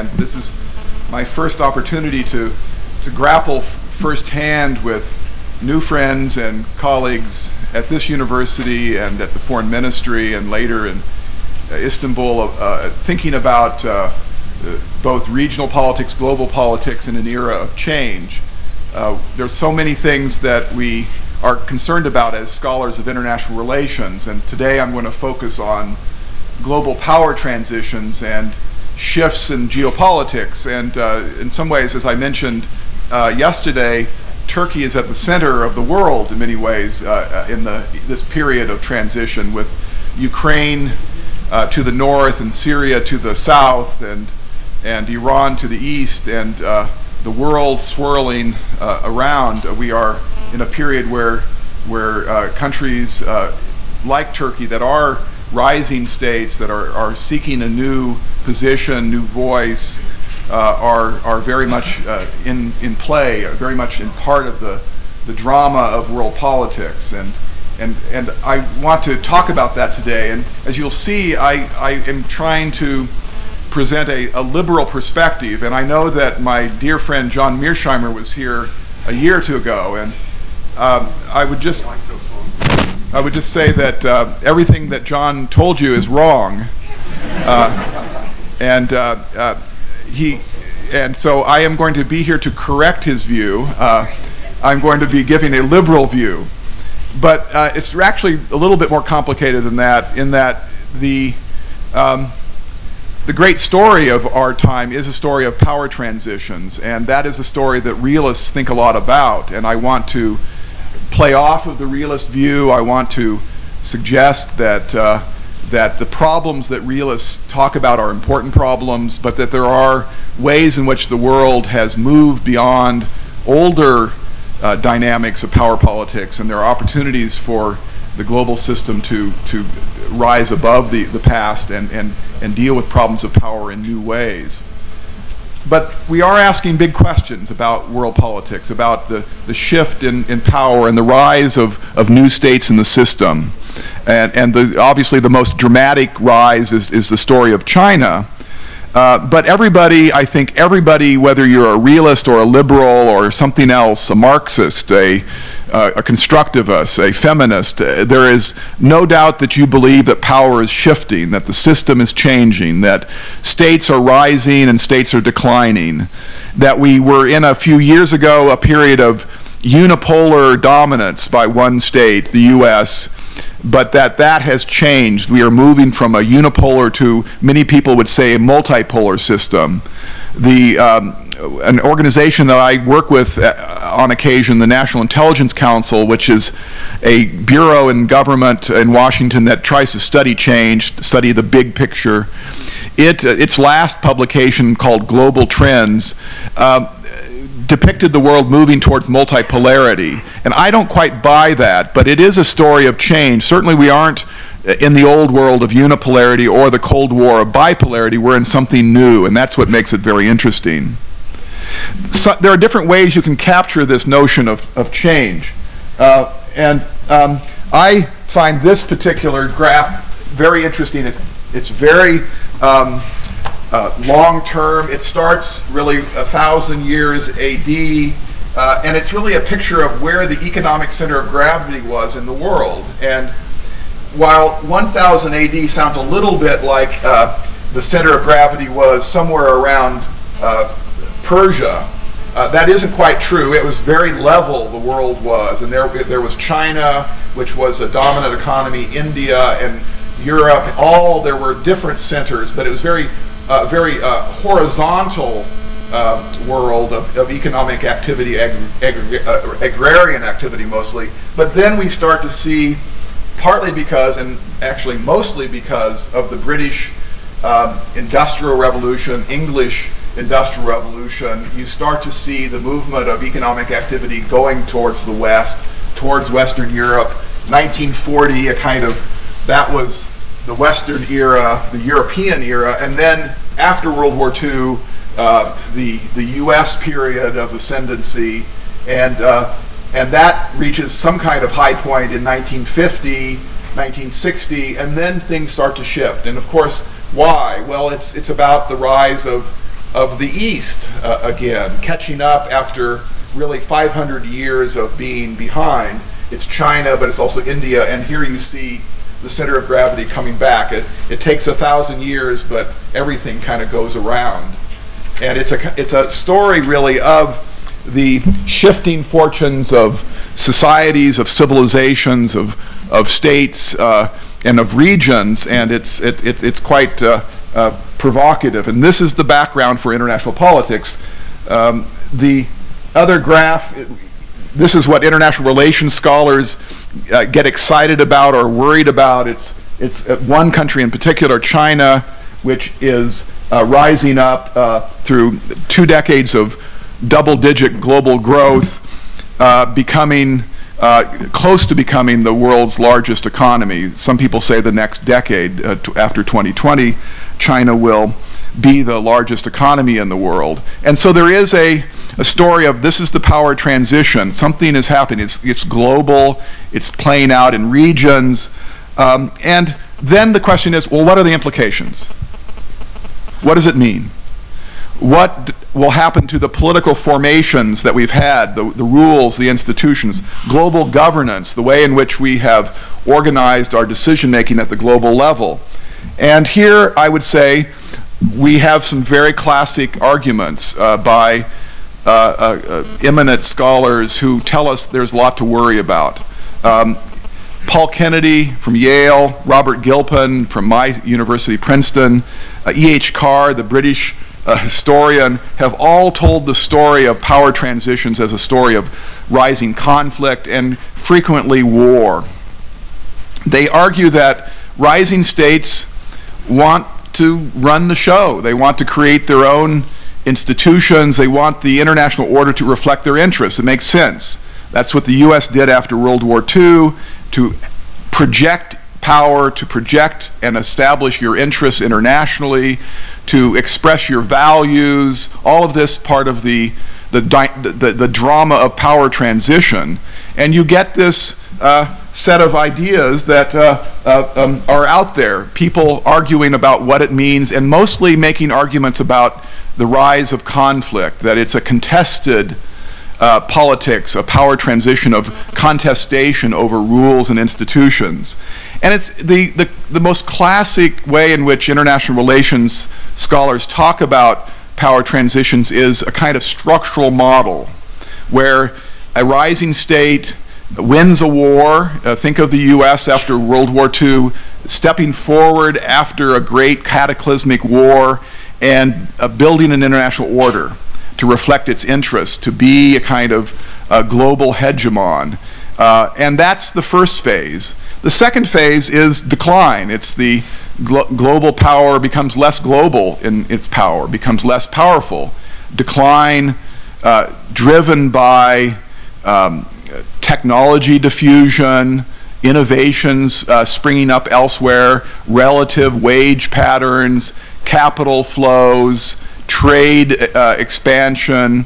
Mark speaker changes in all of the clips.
Speaker 1: and this is my first opportunity to grapple firsthand with new friends and colleagues at this university and at the Foreign Ministry and later in Istanbul, thinking about both regional politics, global politics in an era of change. There's so many things that we are concerned about as scholars of international relations, and today I'm going to focus on global power transitions and shifts in geopolitics. And in some ways, as I mentioned yesterday, Turkey is at the center of the world in many ways in this period of transition, with Ukraine to the north and Syria to the south and Iran to the east, and the world swirling around. We are in a period where countries like Turkey that are rising states, that are seeking a new position, new voice, are very much in play, very much in part of the drama of world politics. And I want to talk about that today. And as you'll see, I am trying to present a liberal perspective. And I know that my dear friend John Mearsheimer was here a year or two ago, and I would just say that everything that John told you is wrong, and so I am going to be here to correct his view. I'm going to be giving a liberal view, but it's actually a little bit more complicated than that, in that the great story of our time is a story of power transitions, and that is a story that realists think a lot about. And I want to play off of the realist view. I want to suggest that the problems that realists talk about are important problems, but that there are ways in which the world has moved beyond older dynamics of power politics, and there are opportunities for the global system to rise above the past and deal with problems of power in new ways. But we are asking big questions about world politics, about the shift in power and the rise of new states in the system. And obviously the most dramatic rise is the story of China. But everybody, I think everybody, whether you're a realist or a liberal or something else, a Marxist, a constructivist, a feminist, there is no doubt that you believe that power is shifting, that the system is changing, that states are rising and states are declining, that we were in a few years ago a period of unipolar dominance by one state, the U.S., but that has changed. We are moving from a unipolar to, many people would say, a multipolar system. An organization that I work with on occasion, the National Intelligence Council, which is a bureau in government in Washington that tries to study change, study the big picture. Its last publication, called Global Trends, depicted the world moving towards multipolarity. And I don't quite buy that, but it is a story of change. Certainly we aren't in the old world of unipolarity or the Cold War of bipolarity. We're in something new, and that's what makes it very interesting. So there are different ways you can capture this notion of change. I find this particular graph very interesting. It's very long-term. It starts really 1,000 years AD, and it's really a picture of where the economic center of gravity was in the world. And while 1000 AD sounds a little bit like the center of gravity was somewhere around Persia, that isn't quite true. It was very level, the world was, and there was China, which was a dominant economy, India and Europe, there were different centers, but it was very horizontal world of economic activity, agrarian activity mostly. But then we start to see, partly because, and actually mostly because of the British Industrial Revolution, English Industrial Revolution, you start to see the movement of economic activity going towards the West, towards Western Europe. 1940, that was the Western era, the European era, and then after World War II, the U.S. period of ascendancy, and that reaches some kind of high point in 1950, 1960, and then things start to shift. And of course, why? Well, it's about the rise of of the East again, catching up after really 500 years of being behind. It's China, but it's also India, and here you see the center of gravity coming back. It takes 1,000 years, but everything kind of goes around. And it's a story really of the shifting fortunes of societies, of civilizations, of states, and of regions, and it's quite provocative. And this is the background for international politics. The other graph, this is what international relations scholars get excited about or worried about. It's one country in particular, China, which is rising up through 2 decades of double-digit global growth, becoming close to becoming the world's largest economy. Some people say the next decade, after 2020, China will be the largest economy in the world. And so there is a story of this is the power transition. Something is happening. It's global. It's playing out in regions. And then the question is, well, what are the implications? What does it mean? What will happen to the political formations that we've had, the rules, the institutions, global governance, the way in which we have organized our decision-making at the global level? And here I would say we have some very classic arguments by eminent scholars who tell us there's a lot to worry about. Paul Kennedy from Yale, Robert Gilpin from my university, Princeton, E.H. Carr, the British historian, have all told the story of power transitions as a story of rising conflict and frequently war. They argue that rising states want to run the show. They want to create their own institutions. They want the international order to reflect their interests. It makes sense. That's what the U.S. did after World War II, to project power, to project and establish your interests internationally, to express your values, all of this part of the drama of power transition. And you get this set of ideas that are out there, people arguing about what it means and mostly making arguments about the rise of conflict, that it's a contested politics, a power transition of contestation over rules and institutions. And it's the most classic way in which international relations scholars talk about power transitions is a kind of structural model where a rising state wins a war. Think of the U.S. after World War II, stepping forward after a great cataclysmic war and building an international order to reflect its interests, to be a kind of global hegemon. And that's the first phase. The second phase is decline. It's the global power becomes less global in its power, becomes less powerful. Decline driven by technology diffusion, innovations springing up elsewhere, relative wage patterns, capital flows, trade expansion,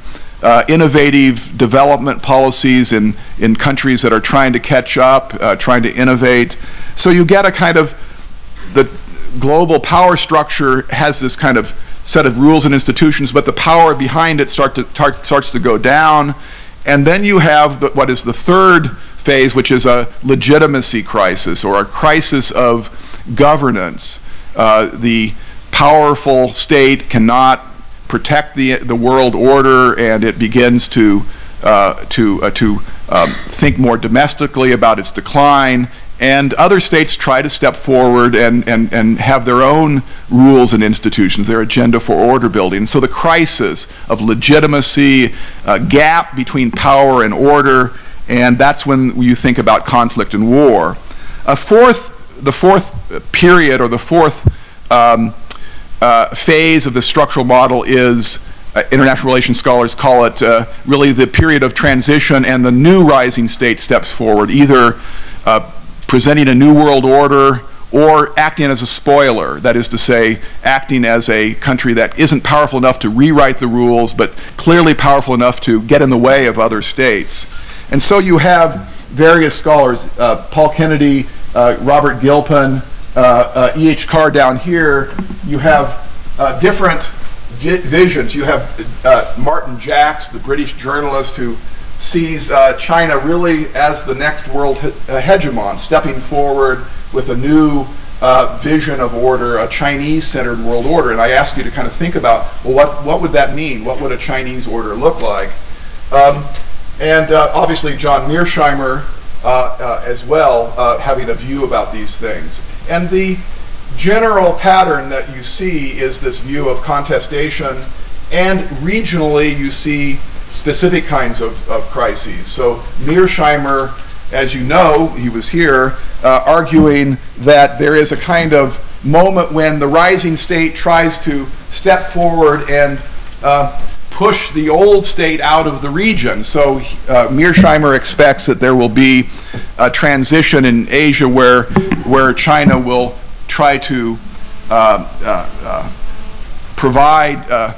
Speaker 1: innovative development policies in countries that are trying to catch up, trying to innovate. So you get a kind of, the global power structure has this kind of set of rules and institutions, but the power behind it starts to go down. And then you have what is the third phase, which is a legitimacy crisis or a crisis of governance. The powerful state cannot protect the world order, and it begins to think more domestically about its decline. And other states try to step forward and have their own rules and institutions, their agenda for order building. So the crisis of legitimacy, a gap between power and order, and that's when you think about conflict and war. The fourth period, or the fourth phase of the structural model is, international relations scholars call it really the period of transition, and the new rising state steps forward, either presenting a new world order or acting as a spoiler, that is to say, acting as a country that isn't powerful enough to rewrite the rules, but clearly powerful enough to get in the way of other states. And so you have various scholars, Paul Kennedy, Robert Gilpin, E.H. Carr down here. You have different visions. You have Martin Jacks, the British journalist, who sees China really as the next world hegemon, stepping forward with a new vision of order, a Chinese-centered world order. And I ask you to kind of think about, well, what would that mean? What would a Chinese order look like? And obviously John Mearsheimer as well, having a view about these things. And the general pattern that you see is this view of contestation, and regionally you see specific kinds of crises. So Mearsheimer, as you know, he was here, arguing that there is a kind of moment when the rising state tries to step forward and push the old state out of the region. So Mearsheimer expects that there will be a transition in Asia where China will try to provide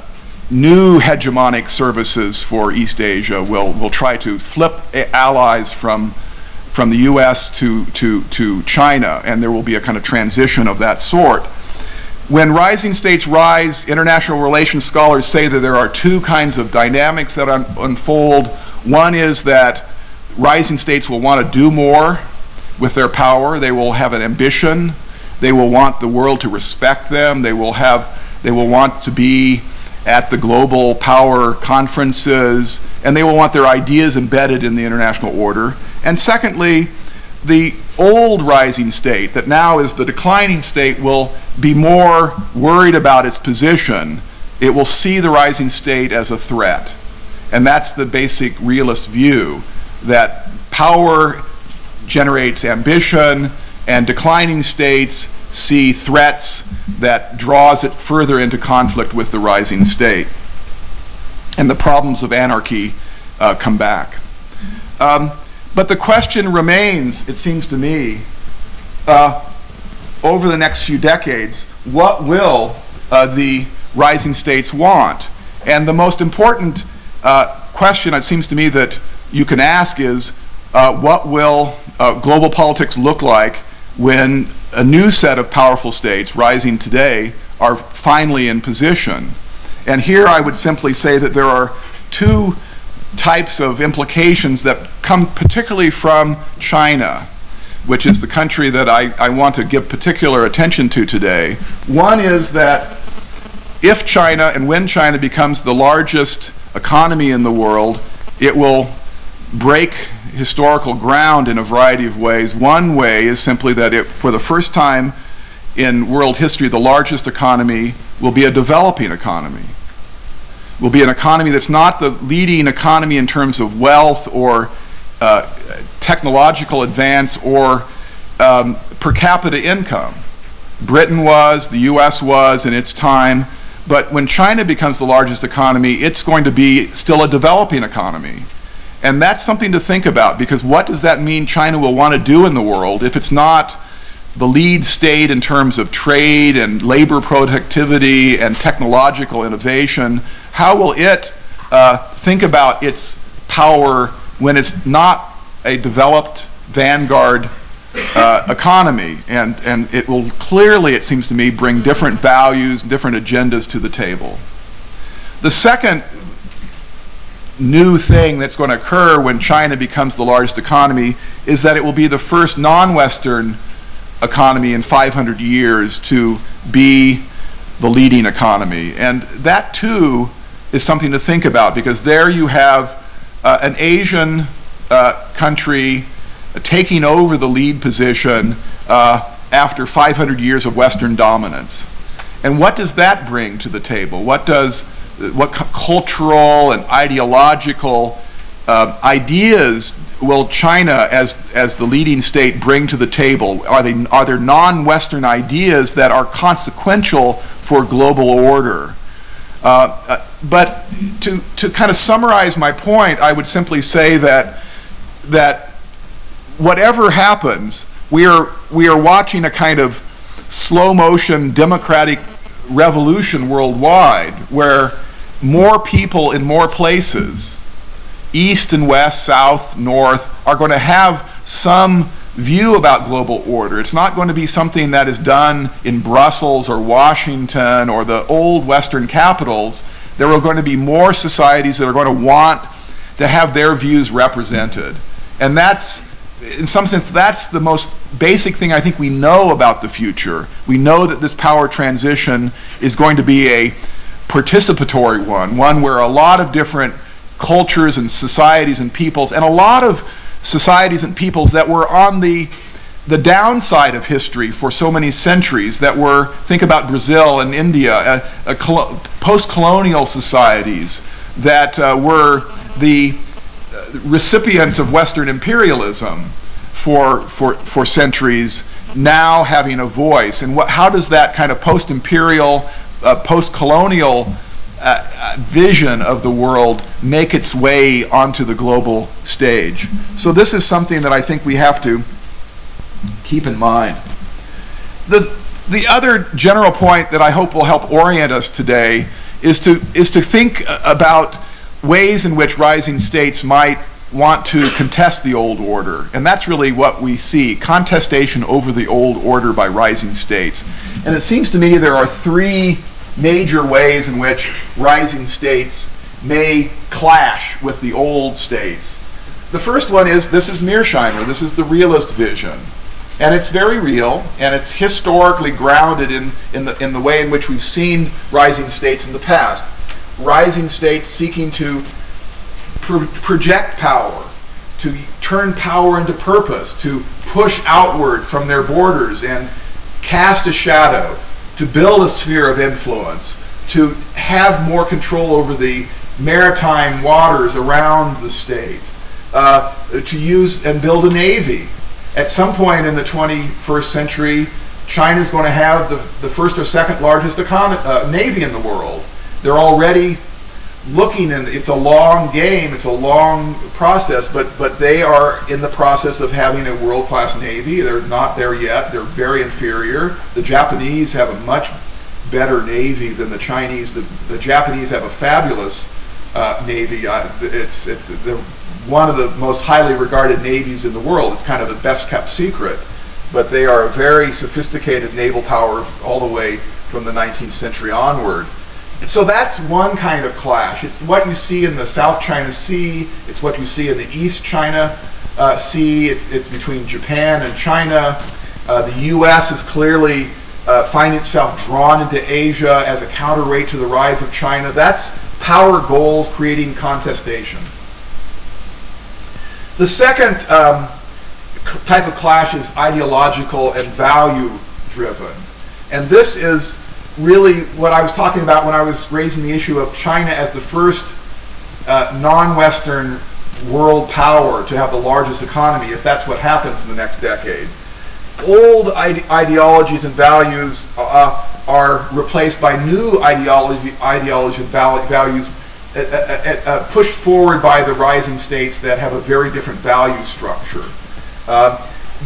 Speaker 1: new hegemonic services for East Asia. Will try to flip allies from the U.S. to China, and there will be a kind of transition of that sort. When rising states rise, international relations scholars say that there are two kinds of dynamics that unfold. One is that rising states will want to do more with their power. They will have an ambition. They will want the world to respect them. They will want to be at the global power conferences, and they will want their ideas embedded in the international order. And secondly, the old rising state, that now is the declining state, will be more worried about its position. It will see the rising state as a threat. And that's the basic realist view, that power generates ambition, and declining states see threats that draws it further into conflict with the rising state. And the problems of anarchy come back. But the question remains, it seems to me, over the next few decades, what will the rising states want? And the most important question, it seems to me, that you can ask is, what will global politics look like when a new set of powerful states rising today are finally in position? And here I would simply say that there are two types of implications that come particularly from China, which is the country that I want to give particular attention to today. One is that if China, and when China becomes the largest economy in the world, it will break historical ground in a variety of ways. One way is simply that it, for the first time in world history, the largest economy will be a developing economy. Will be an economy that's not the leading economy in terms of wealth or technological advance or per capita income. Britain was, the US was in its time, but when China becomes the largest economy, it's going to be still a developing economy. And that's something to think about, because what does that mean China will want to do in the world if it's not the lead state in terms of trade and labor productivity and technological innovation? How will it think about its power when it's not a developed vanguard economy? And it will clearly, it seems to me, bring different values, different agendas to the table. The second new thing that's going to occur when China becomes the largest economy is that it will be the first non-Western economy in 500 years to be the leading economy. And that too is something to think about, because there you have an Asian country taking over the lead position after 500 years of Western dominance. And what does that bring to the table? What cultural and ideological ideas will China, as the leading state, bring to the table? Are there non-Western ideas that are consequential for global order? But to kind of summarize my point, I would simply say that whatever happens, we are watching a kind of slow motion democratic revolution worldwide, where more people in more places, east and west, south, north, are going to have some view about global order. It's not going to be something that is done in Brussels or Washington or the old Western capitals. There are going to be more societies that are going to want to have their views represented. And that's, in some sense, that's the most basic thing I think we know about the future. We know that this power transition is going to be a participatory one where a lot of different cultures and societies and peoples, and a lot of societies and peoples that were on the downside of history for so many centuries, that were, think about Brazil and India, post-colonial societies that were the recipients of Western imperialism for centuries, now having a voice. And how does that kind of post-imperial, post-colonial vision of the world make its way onto the global stage? So this is something that I think we have to keep in mind. The other general point that I hope will help orient us today is to think about ways in which rising states might want to contest the old order. And that's really what we see, contestation over the old order by rising states. And it seems to me there are three major ways in which rising states may clash with the old states. The first one is, this is Mearsheimer, this is the realist vision. And it's very real, and it's historically grounded in the way in which we've seen rising states in the past. Rising states seeking to project power, to turn power into purpose, to push outward from their borders and cast a shadow, to build a sphere of influence, to have more control over the maritime waters around the state, to use and build a navy. At some point in the 21st century, China's going to have the first or second largest navy in the world. They're already looking, and it's a long game, it's a long process, but they are in the process of having a world-class navy. They're not there yet. They're very inferior. The Japanese have a much better navy than the Chinese. The Japanese have a fabulous navy. They're one of the most highly regarded navies in the world. It's kind of a best-kept secret, but they are a very sophisticated naval power all the way from the 19th century onward. So that's one kind of clash. It's what you see in the South China Sea. It's what you see in the East China Sea. It's between Japan and China. The U.S. is clearly finding itself drawn into Asia as a counterweight to the rise of China. That's power goals creating contestation. The second type of clash is ideological and value-driven. And this is really what I was talking about when I was raising the issue of China as the first non-Western world power to have the largest economy, if that's what happens in the next decade. Old ideologies and values are replaced by new ideologies and values pushed forward by the rising states that have a very different value structure.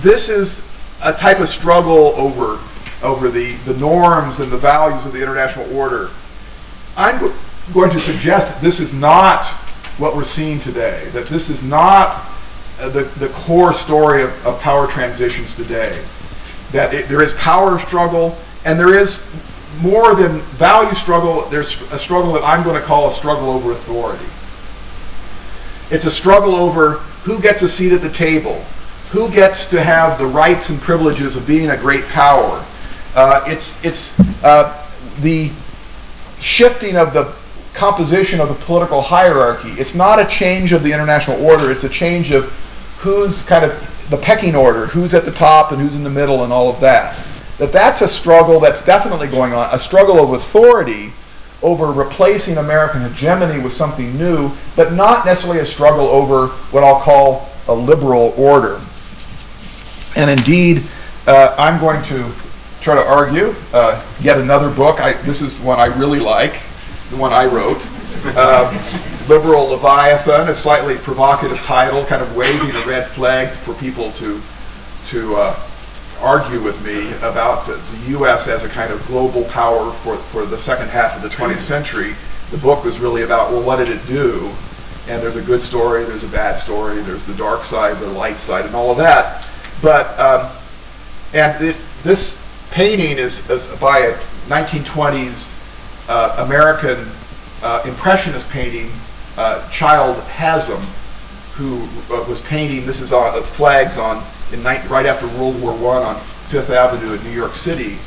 Speaker 1: This is a type of struggle over the norms and the values of the international order. I'm going to suggest that this is not what we're seeing today, that this is not the core story of power transitions today, that there is power struggle, and there is more than value struggle. There's a struggle that I'm going to call a struggle over authority. It's a struggle over who gets a seat at the table, who gets to have the rights and privileges of being a great power. It's the shifting of the composition of the political hierarchy. It's not a change of the international order. It's a change of who's kind of the pecking order, who's at the top and who's in the middle and all of that. That's a struggle that's definitely going on, a struggle of authority over replacing American hegemony with something new, but not necessarily a struggle over what I'll call a liberal order. And indeed, I'm going to try to argue yet another book. This is one I really like, the one I wrote. Liberal Leviathan, a slightly provocative title, kind of waving a red flag for people to argue with me about the U.S. as a kind of global power for the second half of the 20th century. The book was really about, well, what did it do? And there's a good story, there's a bad story, there's the dark side, the light side, and all of that. This painting is by a 1920s American impressionist painting, Child Haslam, who was painting. This is on flags right after World War I on Fifth Avenue in New York City.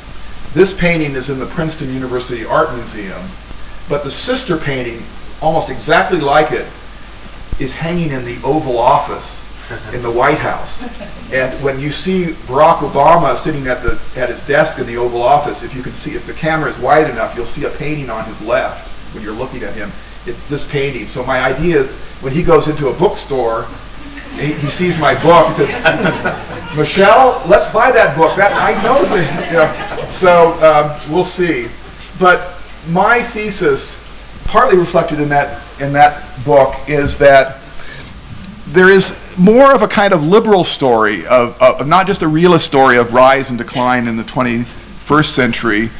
Speaker 1: This painting is in the Princeton University Art Museum, but the sister painting, almost exactly like it, is hanging in the Oval Office in the White House. And when you see Barack Obama sitting at his desk in the Oval Office, if the camera is wide enough, you'll see a painting on his left when you're looking at him. It's this painting. So my idea is, when he goes into a bookstore, he sees my book, he said, Michelle, let's buy that book. I know that, So we'll see. But my thesis, partly reflected in that book, is that there is more of a kind of liberal story of not just a realist story of rise and decline in the 21st century.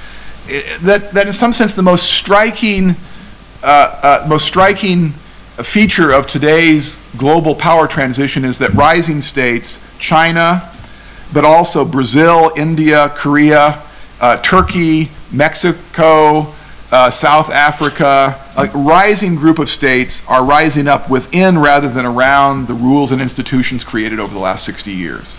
Speaker 1: That in some sense the most striking feature of today's global power transition is that rising states, China, but also Brazil, India, Korea, Turkey, Mexico, South Africa, a rising group of states are rising up within rather than around the rules and institutions created over the last 60 years.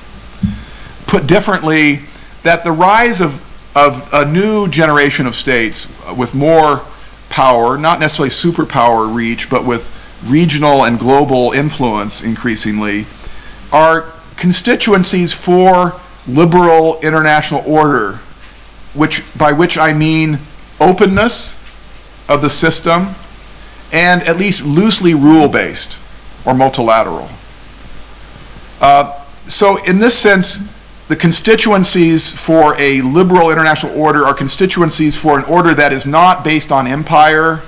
Speaker 1: Put differently, that the rise of a new generation of states with more power, not necessarily superpower reach, but with regional and global influence increasingly, are constituencies for liberal international order, by which I mean openness of the system and at least loosely rule-based or multilateral. So in this sense, the constituencies for a liberal international order are constituencies for an order that is not based on empire,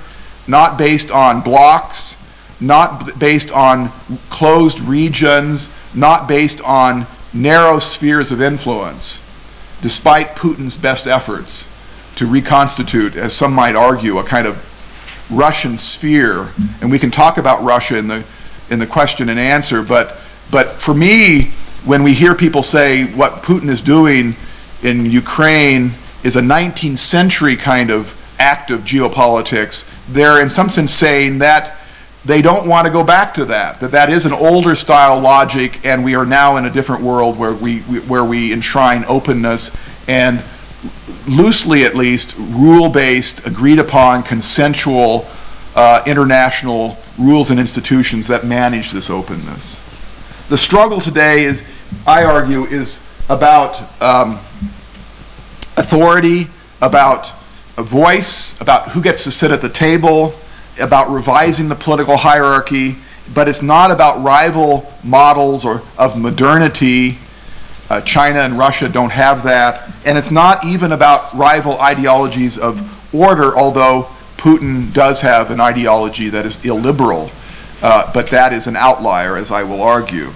Speaker 1: not based on blocks, not based on closed regions, not based on narrow spheres of influence, despite Putin's best efforts to reconstitute, as some might argue, a kind of Russian sphere. And we can talk about Russia in the question and answer, but for me, when we hear people say what Putin is doing in Ukraine is a 19th century kind of act of geopolitics, they're in some sense saying that they don't want to go back to that is an older style logic, and we are now in a different world where we enshrine openness and, loosely at least, rule-based, agreed-upon, consensual international rules and institutions that manage this openness. The struggle today is, I argue, is about authority, about a voice, about who gets to sit at the table, about revising the political hierarchy, but it's not about rival models of modernity. China and Russia don't have that. And it's not even about rival ideologies of order, although Putin does have an ideology that is illiberal, but that is an outlier, as I will argue.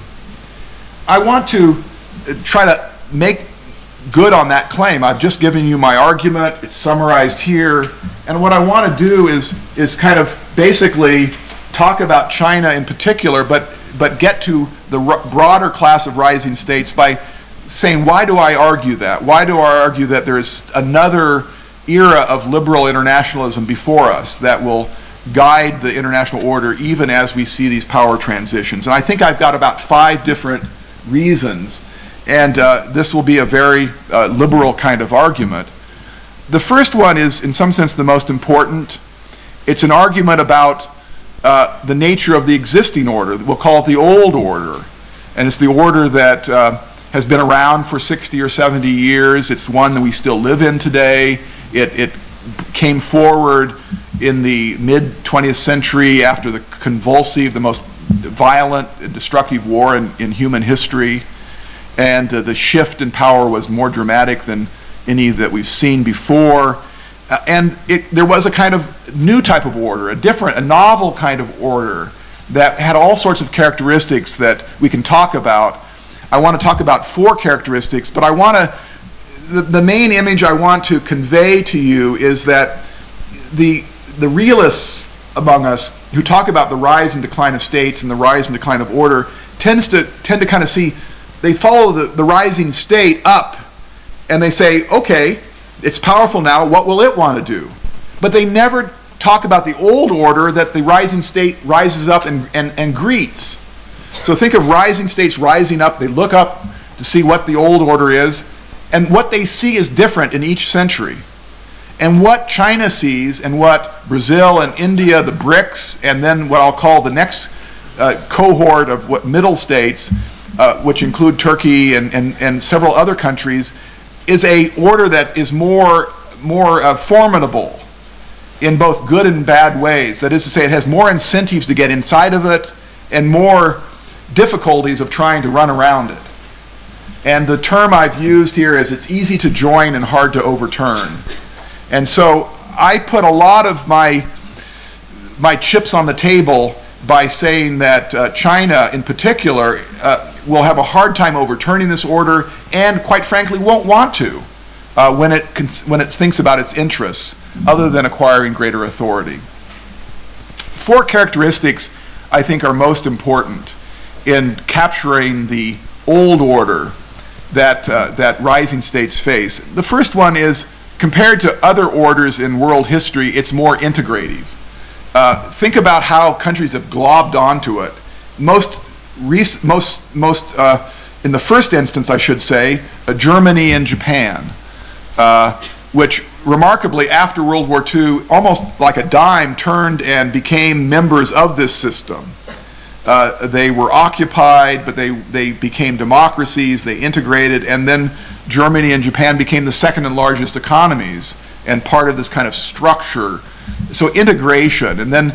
Speaker 1: I want to try to make good on that claim. I've just given you my argument. It's summarized here. And what I want to do is kind of basically talk about China in particular, but get to the broader class of rising states by saying, why do I argue that? Why do I argue that there is another era of liberal internationalism before us that will guide the international order even as we see these power transitions? And I think I've got about 5 different reasons, and this will be a very liberal kind of argument. The first one is, in some sense, the most important. It's an argument about the nature of the existing order. We'll call it the old order, and it's the order that has been around for 60 or 70 years. It's one that we still live in today. It came forward in the mid-20th century after the convulsive, the most violent, destructive war in human history, and the shift in power was more dramatic than any that we've seen before. And there was a kind of new type of order, a novel kind of order that had all sorts of characteristics that we can talk about. I want to talk about 4 characteristics, but the main image I want to convey to you is that the realists among us who talk about the rise and decline of states and the rise and decline of order tend to kind of see, they follow the rising state up, and they say, okay, it's powerful now, what will it want to do? But they never talk about the old order that the rising state rises up and greets. So think of rising states rising up, they look up to see what the old order is, and what they see is different in each century. And what China sees, and what Brazil and India, the BRICS, and then what I'll call the next cohort of what middle states, which include Turkey and several other countries, is a order that is more formidable in both good and bad ways. That is to say, it has more incentives to get inside of it and more difficulties of trying to run around it. And the term I've used here is it's easy to join and hard to overturn. And so I put a lot of my chips on the table by saying that China in particular will have a hard time overturning this order, and quite frankly won't want to when it thinks about its interests other than acquiring greater authority. 4 characteristics I think are most important in capturing the old order that rising states face. The first one is, compared to other orders in world history, it's more integrative. Think about how countries have globbed onto it. Most in the first instance, I should say, Germany and Japan, which remarkably after World War II, almost like a dime, turned and became members of this system. They were occupied, but they became democracies, they integrated, and then Germany and Japan became the second and largest economies and part of this kind of structure. So integration, and then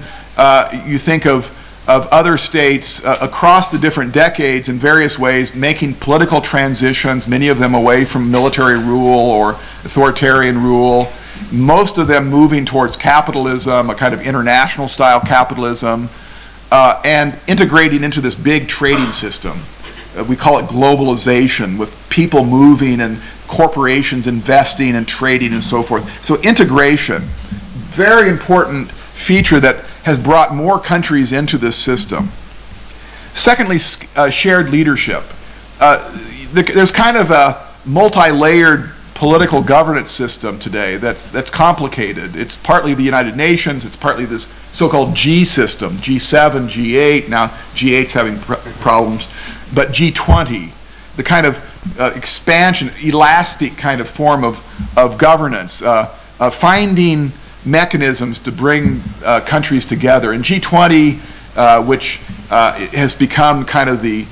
Speaker 1: you think of other states across the different decades in various ways making political transitions, many of them away from military rule or authoritarian rule, most of them moving towards capitalism, a kind of international style capitalism, and integrating into this big trading system. We call it globalization, with people moving and corporations investing and trading and so forth. So integration, very important feature that has brought more countries into this system. Secondly, shared leadership. There's kind of a multi-layered political governance system today that's complicated. It's partly the United Nations, it's partly this so-called G system, G7, G8, now G8's having problems, but G20, the kind of expansion, elastic kind of form of governance, finding mechanisms to bring countries together. And G20, which has become kind of the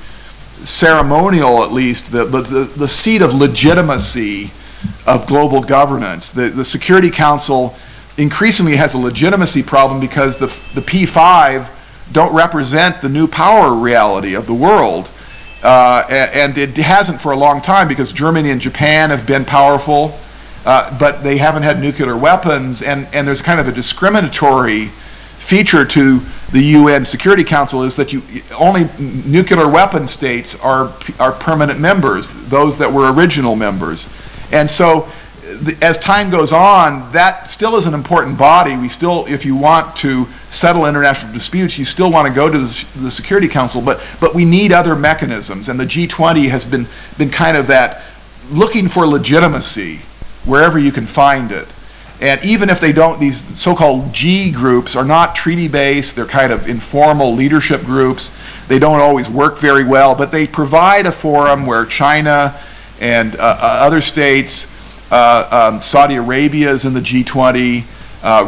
Speaker 1: ceremonial, at least, the seat of legitimacy of global governance. The Security Council increasingly has a legitimacy problem because the P5 don't represent the new power reality of the world. And it hasn't for a long time because Germany and Japan have been powerful, but they haven't had nuclear weapons, and there's kind of a discriminatory feature to the UN Security Council is that only nuclear weapon states are permanent members, those that were original members. And so as time goes on, that still is an important body. We still, if you want to settle international disputes, you still want to go to the Security Council, but we need other mechanisms, and the G20 has been kind of that, looking for legitimacy wherever you can find it. And even if they don't, these so-called G groups are not treaty-based, they're kind of informal leadership groups. They don't always work very well, but they provide a forum where China and other states, Saudi Arabia is in the G20,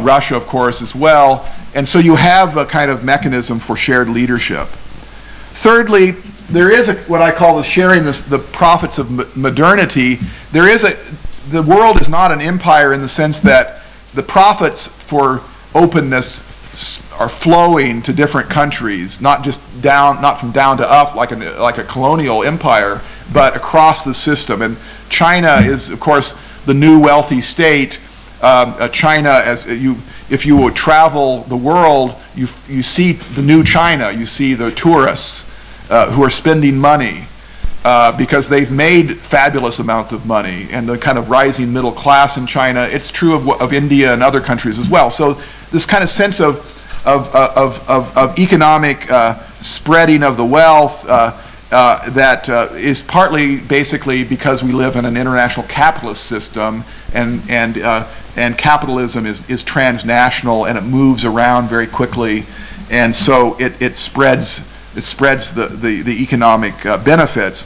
Speaker 1: Russia, of course, as well. And so you have a kind of mechanism for shared leadership. Thirdly, there is what I call the sharing the profits of modernity. The world is not an empire in the sense that the profits for openness are flowing to different countries, not from down to up like a colonial empire, but across the system. And China is, of course, the new wealthy state. China, if you would travel the world, you see the new China. You see the tourists who are spending money because they've made fabulous amounts of money, and the kind of rising middle class in China. It's true of India and other countries as well. So this kind of sense of economic spreading of the wealth, that is partly basically because we live in an international capitalist system, and capitalism is transnational, and it moves around very quickly, and so it spreads the economic benefits.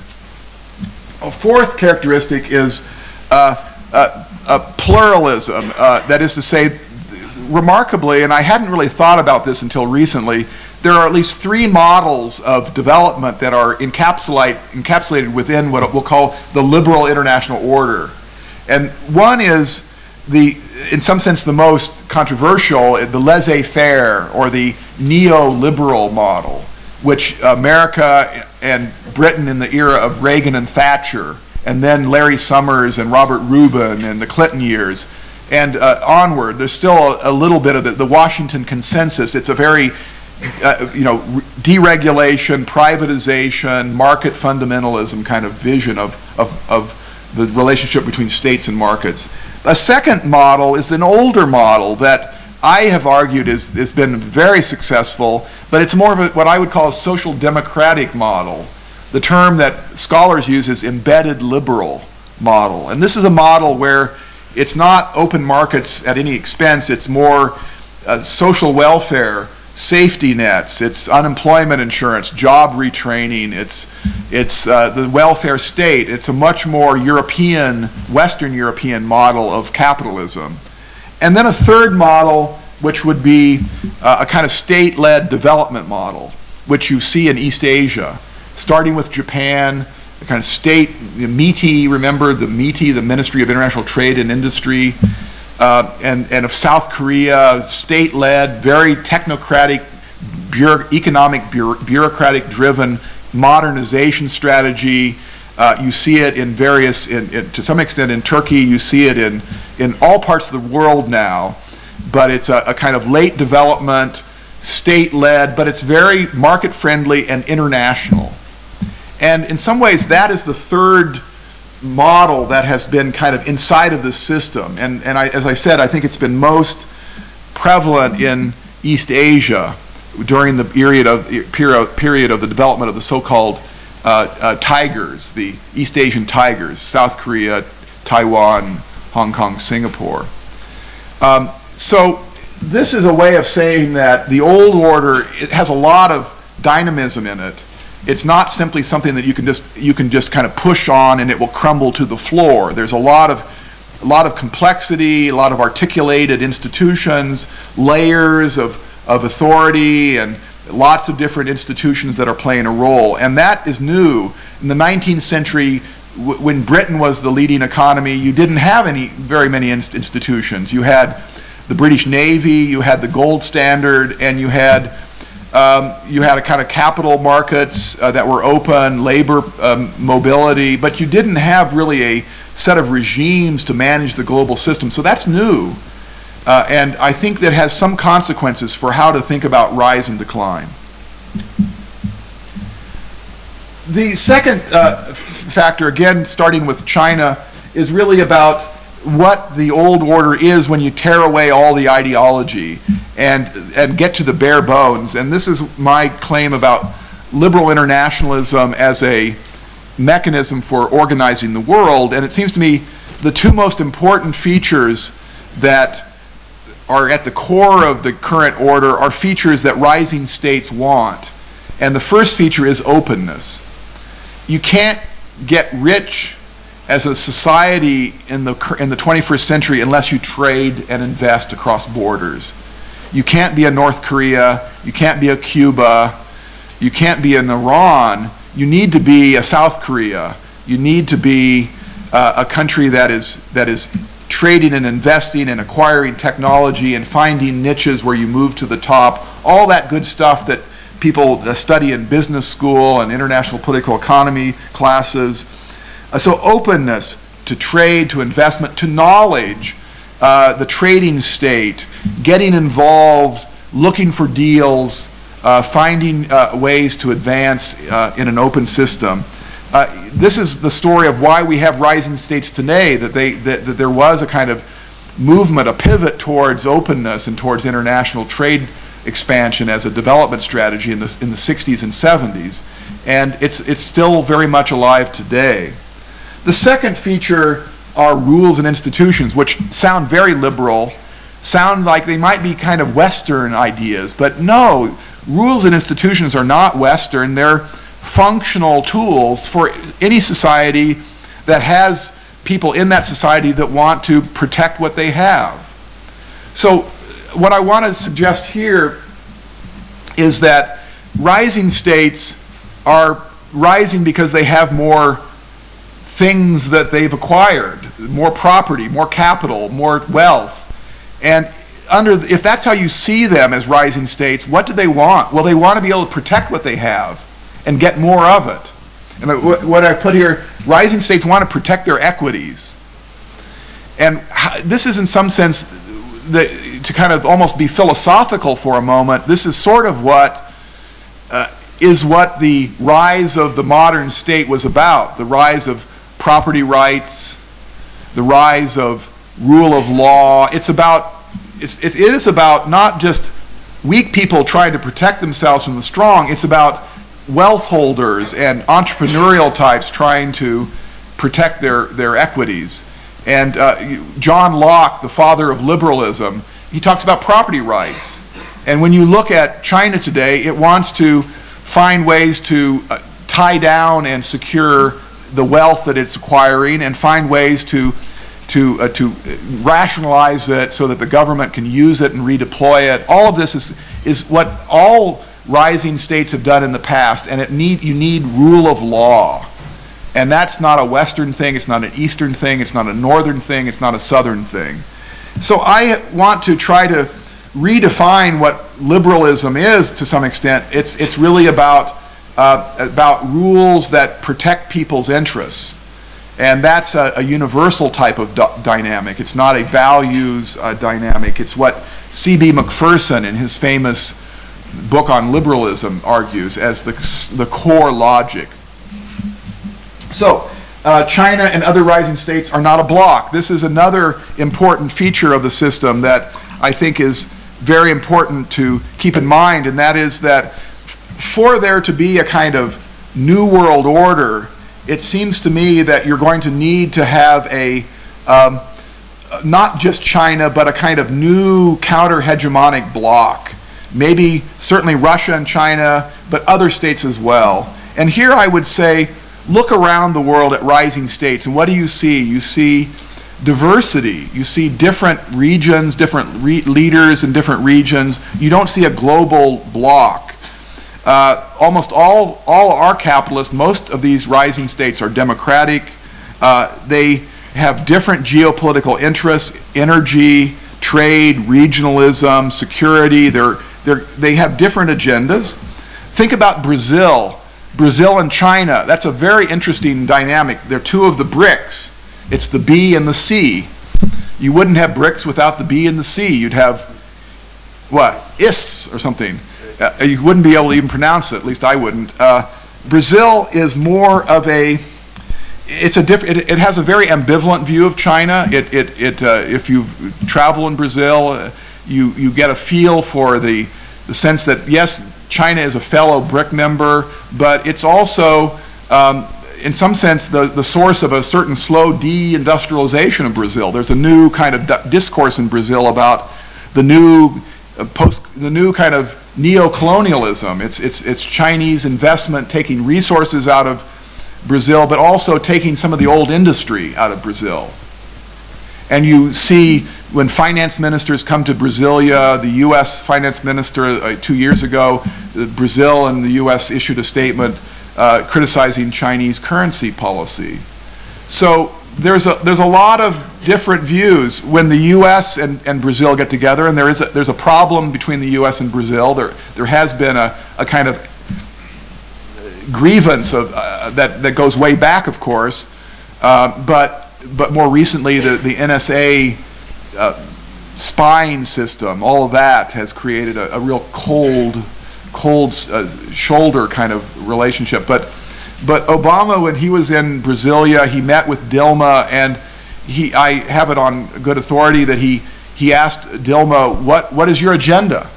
Speaker 1: A fourth characteristic is pluralism. That is to say, remarkably, and I hadn't really thought about this until recently, there are at least 3 models of development that are encapsulated within what we'll call the liberal international order. And one is, in some sense, the most controversial, the laissez-faire, or the neoliberal model, which America and Britain in the era of Reagan and Thatcher, and then Larry Summers and Robert Rubin in the Clinton years, and onward. There's still a little bit of the Washington Consensus. It's a very deregulation, privatization, market fundamentalism kind of vision of the relationship between states and markets. A second model is an older model that I have argued has been very successful, but it's more of what I would call a social democratic model. The term that scholars use is embedded liberal model. And this is a model where it's not open markets at any expense, it's more social welfare, safety nets, it's unemployment insurance, job retraining, it's the welfare state. It's a much more European, Western European model of capitalism. And then a third model, which would be a kind of state-led development model, which you see in East Asia, starting with Japan, the kind of state, the MITI, remember the MITI, the Ministry of International Trade and Industry, and of South Korea, state-led, very technocratic, bureaucratic-driven modernization strategy. You see it in various, to some extent in Turkey, you see it in all parts of the world now, but it's a kind of late development, state-led, but it's very market-friendly and international. And in some ways, that is the third model that has been kind of inside of the system. And as I said, I think it's been most prevalent in East Asia during the period of the development of the so-called tigers, the East Asian tigers, South Korea, Taiwan, Hong Kong, Singapore. So this is a way of saying that the old order, it has a lot of dynamism in it. It's not simply something that you can just kind of push on and it will crumble to the floor. There's a lot of complexity, a lot of articulated institutions, layers of authority, and lots of different institutions that are playing a role. And that is new. In the 19th century, when Britain was the leading economy, you didn't have very many institutions. You had the British Navy, you had the gold standard, and you had a kind of capital markets that were open, labor mobility, but you didn't have really a set of regimes to manage the global system. So that's new. And I think that has some consequences for how to think about rise and decline. The second factor, again, starting with China, is really about what the old order is when you tear away all the ideology and get to the bare bones. And this is my claim about liberal internationalism as a mechanism for organizing the world. And it seems to me the two most important features that are at the core of the current order are features that rising states want. And the first feature is openness. You can't get rich as a society in the 21st century unless you trade and invest across borders. You can't be a North Korea, you can't be a Cuba, you can't be an Iran. You need to be a South Korea. You need to be a country that is trading and investing and acquiring technology and finding niches where you move to the top. All that good stuff that people study in business school and international political economy classes. So openness to trade, to investment, to knowledge, the trading state, getting involved, looking for deals, finding ways to advance in an open system. This is the story of why we have rising states today, that there was a kind of movement, a pivot towards openness and towards international trade expansion as a development strategy in the 60s and 70s, and it's still very much alive today. The second feature are rules and institutions, which sound very liberal, sound like they might be kind of Western ideas, but no, rules and institutions are not Western. They're functional tools for any society that has people in that society that want to protect what they have. So what I want to suggest here is that rising states are rising because they have more things that they've acquired, more property, more capital, more wealth. And if that's how you see them as rising states, what do they want? Well, they want to be able to protect what they have and get more of it. And what I put here, rising states want to protect their equities. And this is in some sense, to kind of almost be philosophical for a moment, this is sort of what the rise of the modern state was about. The rise of property rights, the rise of rule of law. It is about not just weak people trying to protect themselves from the strong. It's about wealth holders and entrepreneurial types trying to protect their equities. And John Locke, the father of liberalism, he talks about property rights. And when you look at China today, it wants to find ways to tie down and secure the wealth that it's acquiring, and find ways to rationalize it so that the government can use it and redeploy it. All of this is what all rising states have done in the past, and you need rule of law. And that's not a Western thing, it's not an Eastern thing, it's not a Northern thing, it's not a Southern thing. So I want to try to redefine what liberalism is to some extent. It's really about rules that protect people's interests. And that's a universal type of dynamic. It's not a values dynamic. It's what C.B. Macpherson in his famous book on liberalism argues as the core logic. So China and other rising states are not a bloc. This is another important feature of the system that I think is very important to keep in mind, and that is that for there to be a kind of new world order, it seems to me that you're going to need to have not just China, but a kind of new counter-hegemonic bloc. Maybe certainly Russia and China, but other states as well. And here I would say, look around the world at rising states, and what do you see? You see diversity. You see different regions, different leaders in different regions. You don't see a global bloc. Almost all are capitalist. Most of these rising states are democratic. They have different geopolitical interests, energy, trade, regionalism, security. They have different agendas. Think about Brazil. Brazil and China, that's a very interesting dynamic. They're two of the BRICS. It's the B and the C. You wouldn't have BRICS without the B and the C. You'd have, what, IS or something. You wouldn't be able to even pronounce it, at least I wouldn't. Brazil is more of it has a very ambivalent view of China. If you travel in Brazil, you get a feel for the sense that, yes, China is a fellow BRIC member, but it's also, in some sense, the source of a certain slow de-industrialization of Brazil. There's a new kind of discourse in Brazil about the new kind of neo-colonialism. It's Chinese investment taking resources out of Brazil, but also taking some of the old industry out of Brazil. And you see when finance ministers come to Brasilia, the U.S. finance minister 2 years ago, Brazil and the U.S. issued a statement criticizing Chinese currency policy. So there's a lot of different views when the U.S. and Brazil get together, and there's a problem between the U.S. and Brazil. There has been a kind of grievance of that goes way back, of course, but more recently the NSA spying system, all of that has created a real cold shoulder kind of relationship. But Obama, when he was in Brasilia, he met with Dilma, and I have it on good authority that he asked Dilma, what is your agenda?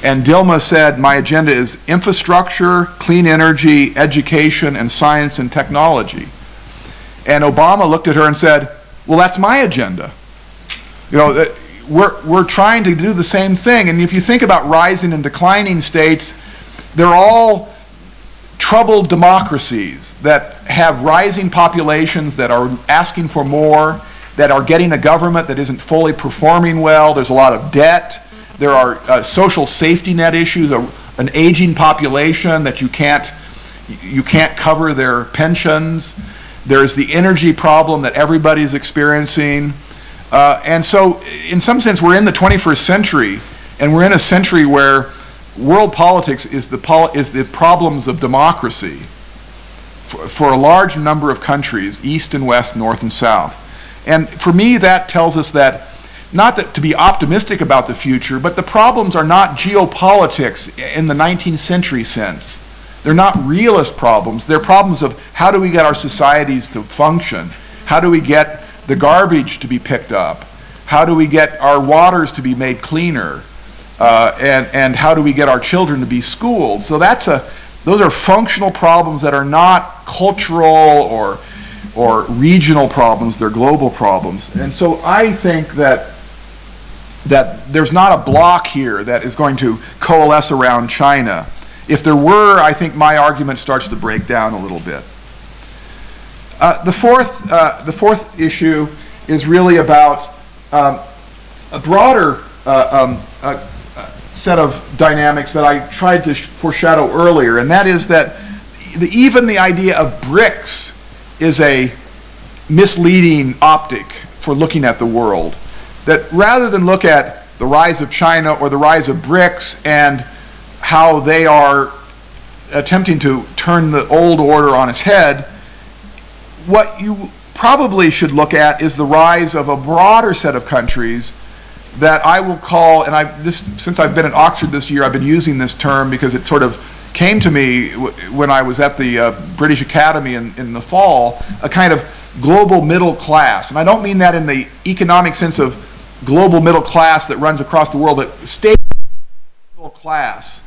Speaker 1: And Dilma said, my agenda is infrastructure, clean energy, education, and science and technology. And Obama looked at her and said, well, that's my agenda. You know, we're trying to do the same thing. And if you think about rising and declining states, they're all troubled democracies that have rising populations that are asking for more, that are getting a government that isn't fully performing well. There's a lot of debt. There are social safety net issues, an aging population that you can't cover their pensions. There's the energy problem that everybody's experiencing. And so, in some sense, we're in the 21st century, and we're in a century where world politics is the problems of democracy for a large number of countries, East and West, North and South. And for me, that tells us that not that to be optimistic about the future, but the problems are not geopolitics in the 19th century sense. They're not realist problems. They're problems of how do we get our societies to function? How do we get the garbage to be picked up? How do we get our waters to be made cleaner? And how do we get our children to be schooled? So those are functional problems that are not cultural or regional problems. They're global problems. And so I think that there's not a block here that is going to coalesce around China. If there were, I think my argument starts to break down a little bit. The fourth issue is really about a broader set of dynamics that I tried to foreshadow earlier, and that is that even the idea of BRICS is a misleading optic for looking at the world. That rather than look at the rise of China or the rise of BRICS and how they are attempting to turn the old order on its head, what you probably should look at is the rise of a broader set of countries that I will call, and since I've been at Oxford this year, I've been using this term because it sort of came to me when I was at the British Academy in the fall, a kind of global middle class. And I don't mean that in the economic sense of global middle class that runs across the world, but state middle class.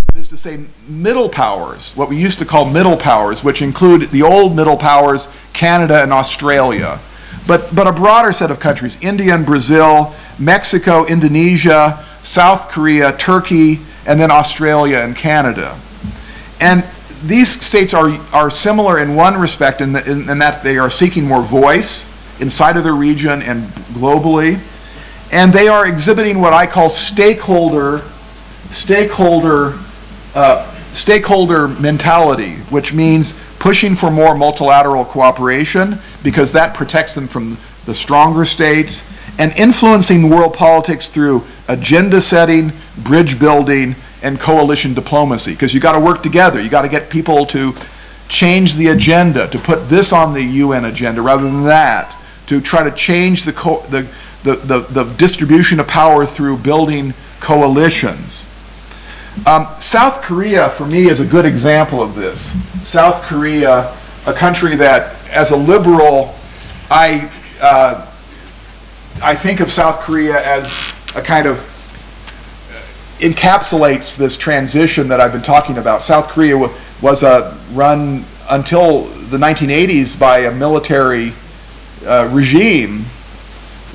Speaker 1: That is to say, middle powers, what we used to call middle powers, which include the old middle powers, Canada and Australia. But a broader set of countries, India and Brazil, Mexico, Indonesia, South Korea, Turkey, and then Australia and Canada. And these states are similar in one respect in that they are seeking more voice inside of the region and globally. And they are exhibiting what I call stakeholder mentality, which means pushing for more multilateral cooperation because that protects them from the stronger states, and influencing world politics through agenda setting, bridge building, and coalition diplomacy. Because you got to work together. You got to get people to change the agenda, to put this on the UN agenda rather than that, to try to change the distribution of power through building coalitions. South Korea, for me, is a good example of this. South Korea, a country that, as a liberal, I think of South Korea as a kind of encapsulates this transition that I've been talking about. South Korea was run until the 1980s by a military regime.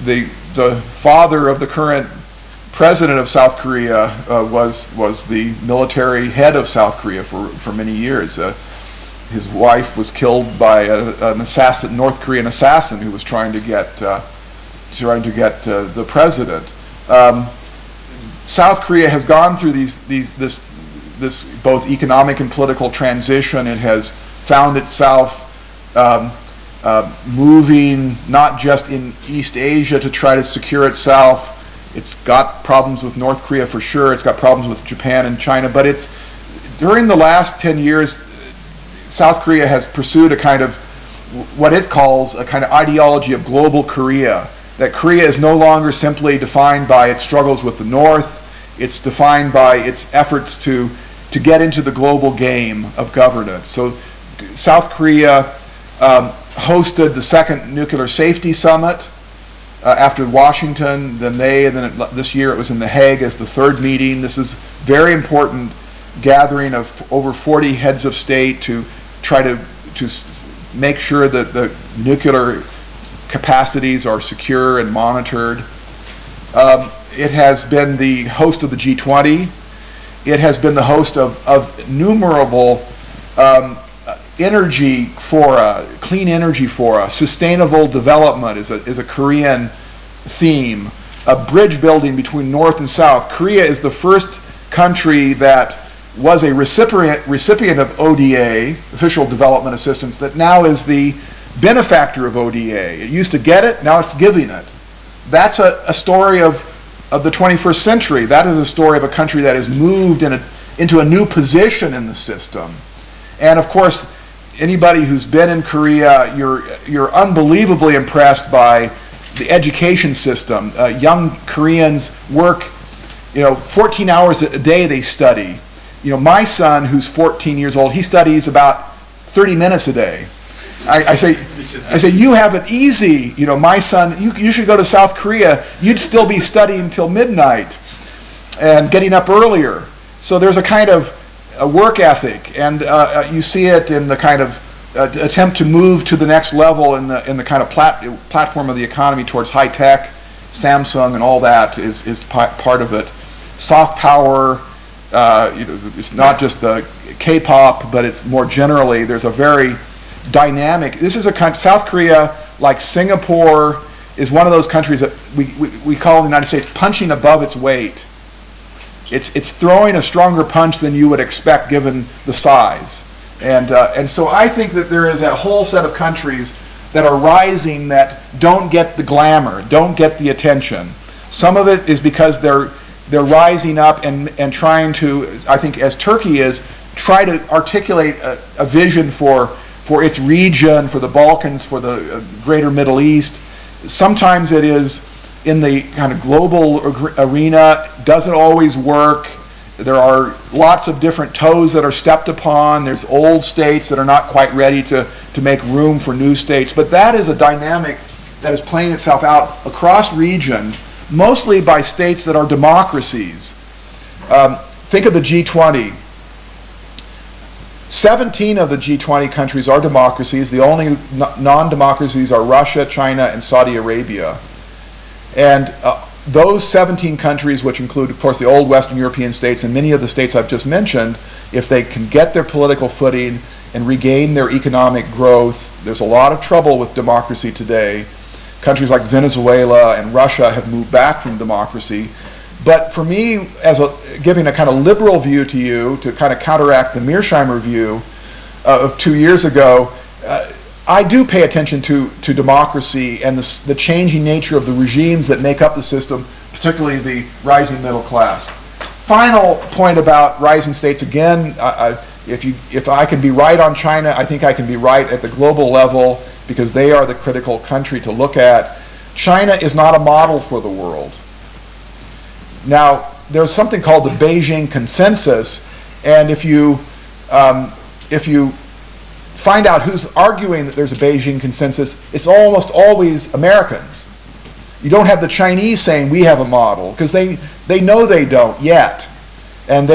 Speaker 1: The father of the current president of South Korea was the military head of South Korea for many years. His wife was killed by an assassin, North Korean assassin, who was trying to get the president. South Korea has gone through this both economic and political transition. It has found itself moving not just in East Asia to try to secure itself. It's got problems with North Korea for sure. It's got problems with Japan and China. But during the last 10 years, South Korea has pursued a kind of what it calls a kind of ideology of global Korea. That Korea is no longer simply defined by its struggles with the North. It's defined by its efforts to get into the global game of governance. So South Korea hosted the second Nuclear Safety Summit after Washington, then this year it was in The Hague as the third meeting. This is very important gathering of over 40 heads of state to try to make sure that the nuclear capacities are secure and monitored. It has been the host of the G20. It has been the host of innumerable energy fora, clean energy fora. Sustainable development is a Korean theme. A bridge building between North and South. Korea is the first country that was a recipient of ODA, Official Development Assistance, that now is the benefactor of ODA. It used to get it, now it's giving it. That's a story of the 21st century. That is a story of a country that has moved into a new position in the system. And of course, anybody who's been in Korea, you're unbelievably impressed by the education system. Young Koreans work, 14 hours a day they study. My son, who's 14 years old, he studies about 30 minutes a day. I say, you have it easy. My son, you should go to South Korea. You'd still be studying till midnight and getting up earlier. So there's a kind of a work ethic, and you see it in the kind of attempt to move to the next level in the kind of platform of the economy towards high tech. Samsung and all that is part of it. Soft power. It's not just the K-pop, but it's more generally. There's a very dynamic. This is a country, South Korea, like Singapore, is one of those countries that we call in the United States punching above its weight. It's throwing a stronger punch than you would expect given the size. And so I think that there is a whole set of countries that are rising that don't get the glamour, don't get the attention. Some of it is because they're rising up and trying to, I think as Turkey is, try to articulate a vision for its region, for the Balkans, for the greater Middle East. Sometimes it is in the kind of global arena, doesn't always work. There are lots of different toes that are stepped upon. There's old states that are not quite ready to make room for new states. But that is a dynamic that is playing itself out across regions, mostly by states that are democracies. Think of the G20. 17 of the G20 countries are democracies. The only non-democracies are Russia, China, and Saudi Arabia. And those 17 countries, which include, of course, the old Western European states and many of the states I've just mentioned, if they can get their political footing and regain their economic growth, there's a lot of trouble with democracy today. Countries like Venezuela and Russia have moved back from democracy. But for me, giving a kind of liberal view to you, to kind of counteract the Mearsheimer view of 2 years ago, I do pay attention to democracy and the changing nature of the regimes that make up the system, particularly the rising middle class. Final point about rising states, again, if I can be right on China, I think I can be right at the global level because they are the critical country to look at. China is not a model for the world. Now, there's something called the Beijing Consensus, and if you find out who's arguing that there's a Beijing Consensus, it's almost always Americans. You don't have the Chinese saying we have a model, because they know they don't yet. And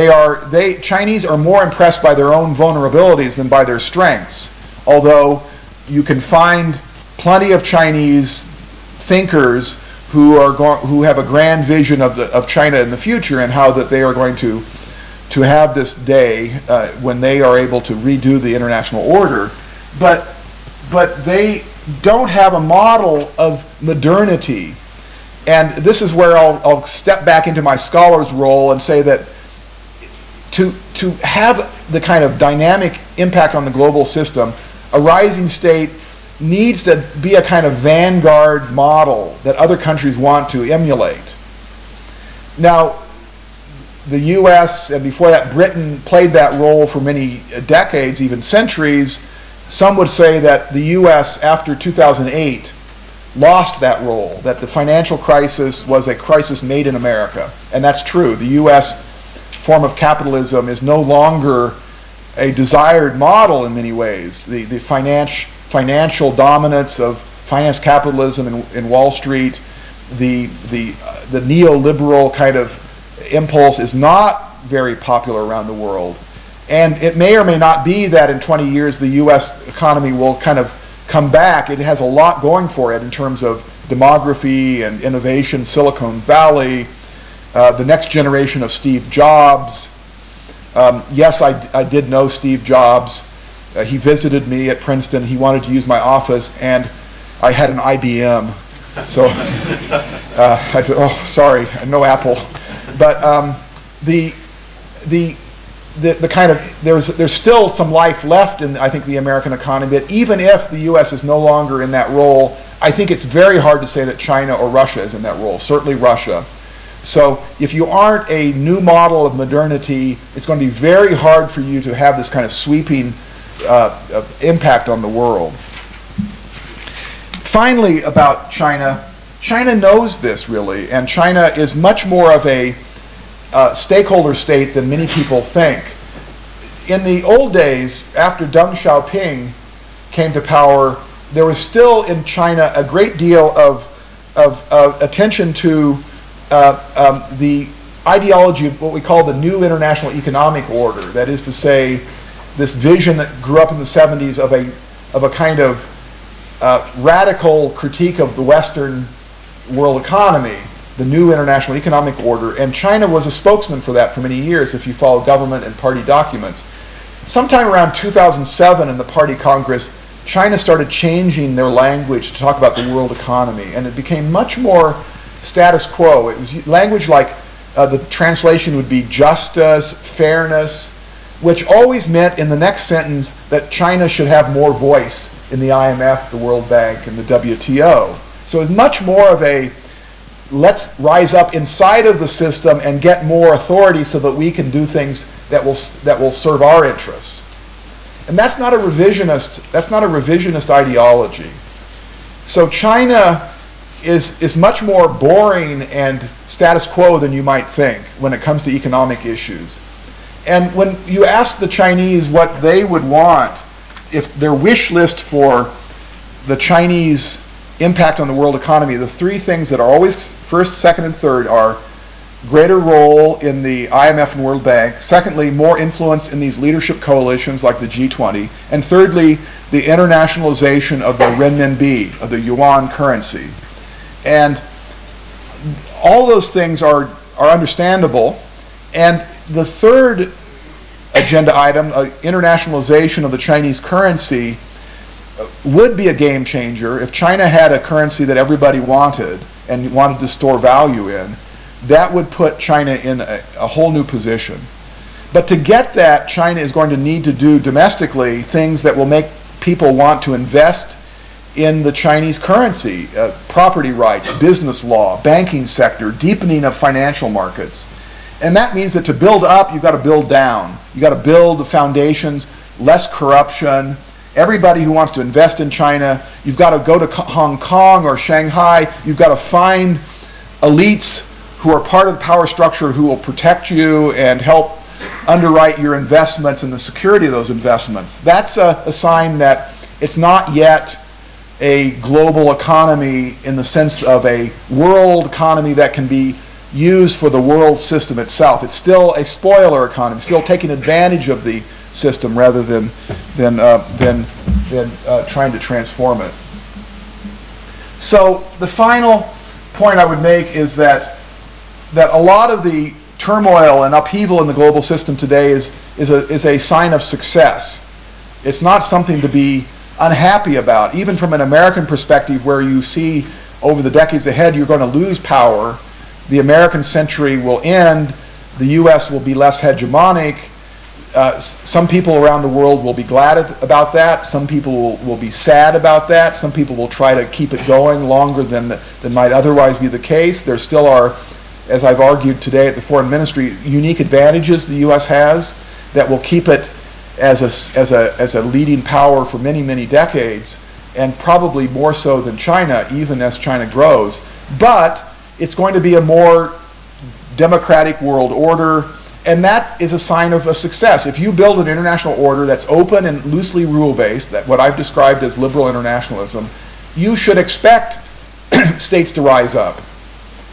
Speaker 1: Chinese are more impressed by their own vulnerabilities than by their strengths, although you can find plenty of Chinese thinkers who have a grand vision of China in the future and how that they are going to have this day when they are able to redo the international order. But they don't have a model of modernity. And this is where I'll step back into my scholar's role and say that to have the kind of dynamic impact on the global system, a rising state needs to be a kind of vanguard model that other countries want to emulate. Now, the US, and before that Britain, played that role for many decades, even centuries. Some would say that the US, after 2008, lost that role, that the financial crisis was a crisis made in America. And that's true. The US form of capitalism is no longer a desired model in many ways. The financial dominance of finance capitalism in Wall Street
Speaker 2: the neoliberal kind of impulse is not very popular around the world. And it may or may not be that in 20 years the US economy will kind of come back. It has a lot going for it in terms of demography and innovation, Silicon Valley, the next generation of Steve Jobs. Yes, I did know Steve Jobs. He visited me at Princeton. He wanted to use my office, and I had an IBM. So I said, oh, sorry, no Apple. But the kind of, there's still some life left in, I think, the American economy. But even if the U.S. is no longer in that role, I think it's very hard to say that China or Russia is in that role, certainly Russia. So if you aren't a new model of modernity, it's going to be very hard for you to have this kind of sweeping impact on the world. Finally, about China, China knows this really, and China is much more of a stakeholder state than many people think. In the old days, after Deng Xiaoping came to power, there was still in China a great deal of attention to the ideology of what we call the new international economic order. That is to say, this vision that grew up in the 70s of a kind of radical critique of the Western world economy, the new international economic order, and China was a spokesman for that for many years if you follow government and party documents. Sometime around 2007 in the party congress, China started changing their language to talk about the world economy, and it became much more status quo. It was language like the translation would be justice, fairness, which always meant in the next sentence that China should have more voice in the IMF, the World Bank, and the WTO. So it was much more of a let's rise up inside of the system and get more authority so that we can do things that will serve our interests. And that's not a revisionist ideology. So China is much more boring and status quo than you might think when it comes to economic issues. And when you ask the Chinese what they would want, if their wish list for the Chinese impact on the world economy, the three things that are always first, second, and third are greater role in the IMF and World Bank, secondly, more influence in these leadership coalitions like the G20, and thirdly, the internationalization of the renminbi, of the yuan currency. And all those things are understandable. And the third agenda item, internationalization of the Chinese currency, would be a game changer if China had a currency that everybody wanted and wanted to store value in. That would put China in a whole new position. But to get that, China is going to need to do domestically things that will make people want to invest in the Chinese currency, property rights, business law, banking sector, deepening of financial markets. And that means that to build up, you've got to build down. You've got to build the foundations, less corruption. Everybody who wants to invest in China, you've got to go to Hong Kong or Shanghai. You've got to find elites who are part of the power structure who will protect you and help underwrite your investments and the security of those investments. That's a sign that it's not yet a global economy in the sense of a world economy that can be used for the world system itself. It's still a spoiler economy, still taking advantage of the system rather than trying to transform it. So the final point I would make is that a lot of the turmoil and upheaval in the global system today is a sign of success. It's not something to be unhappy about, even from an American perspective where you see over the decades ahead you're going to lose power. The American century will end, the US will be less hegemonic. Some people around the world will be glad about that, some people will be sad about that, some people will try to keep it going longer than might otherwise be the case. There still are, as I've argued today at the Foreign Ministry, unique advantages the US has that will keep it as a leading power for many, many decades, and probably more so than China, even as China grows. But it's going to be a more democratic world order, and that is a sign of a success. If you build an international order that's open and loosely rule-based, that what I've described as liberal internationalism, you should expect states to rise up.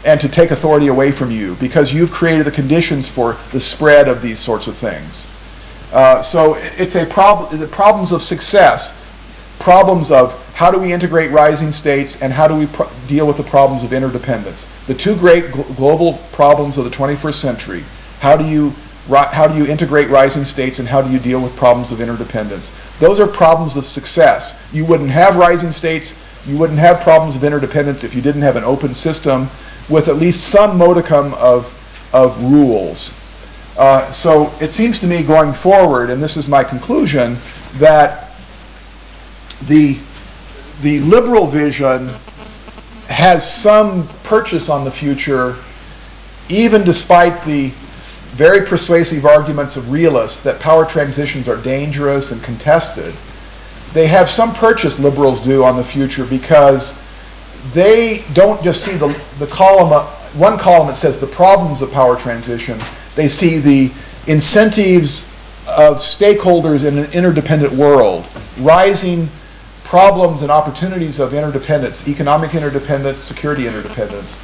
Speaker 2: and to take authority away from you because you've created the conditions for the spread of these sorts of things. So it's a problem, the problems of success, problems of how do we integrate rising states and how do we deal with the problems of interdependence. The two great global problems of the 21st century. How do you integrate rising states and how do you deal with problems of interdependence? Those are problems of success. You wouldn't have rising states, you wouldn't have problems of interdependence if you didn't have an open system with at least some modicum of rules. So it seems to me going forward, and this is my conclusion, that the liberal vision has some purchase on the future, even despite the very persuasive arguments of realists that power transitions are dangerous and contested. They have some purchase, liberals do, on the future because they don't just see the column, one column that says the problems of power transition. They see the incentives of stakeholders in an interdependent world, rising problems and opportunities of interdependence, economic interdependence, security interdependence,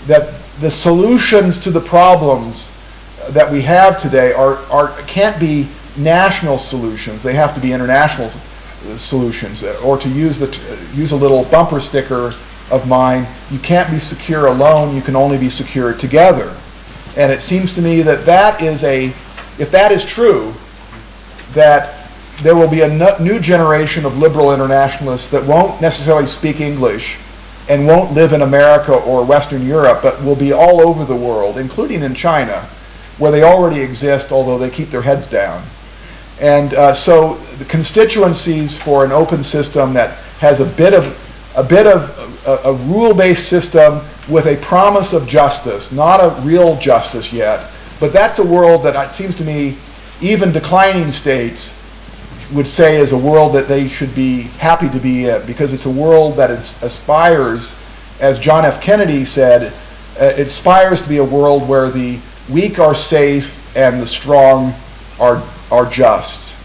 Speaker 2: that the solutions to the problems that we have today can't be national solutions. They have to be international solutions. Or to use a little bumper sticker of mine, you can't be secure alone, you can only be secure together. And it seems to me that if that is true, that there will be a new generation of liberal internationalists that won't necessarily speak English and won't live in America or Western Europe, but will be all over the world, including in China, where they already exist, although they keep their heads down. And so the constituencies for an open system that has a bit of a rule-based system with a promise of justice, not a real justice yet, but that's a world that it seems to me even declining states would say is a world that they should be happy to be in, because it's a world that aspires, as John F. Kennedy said, it aspires to be a world where the weak are safe and the strong are just.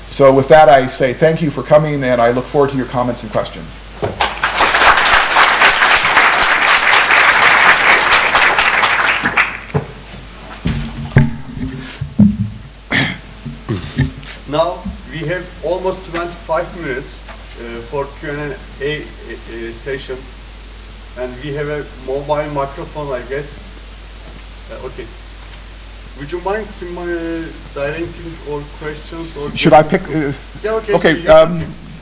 Speaker 2: So with that, I say thank you for coming, and I look forward to your comments and questions.
Speaker 3: Now we have almost 25 minutes for Q&A session, and we have a mobile microphone, I guess. Okay. Would you mind directing all questions? Or
Speaker 2: should I pick?
Speaker 3: Yeah, okay.
Speaker 2: Okay,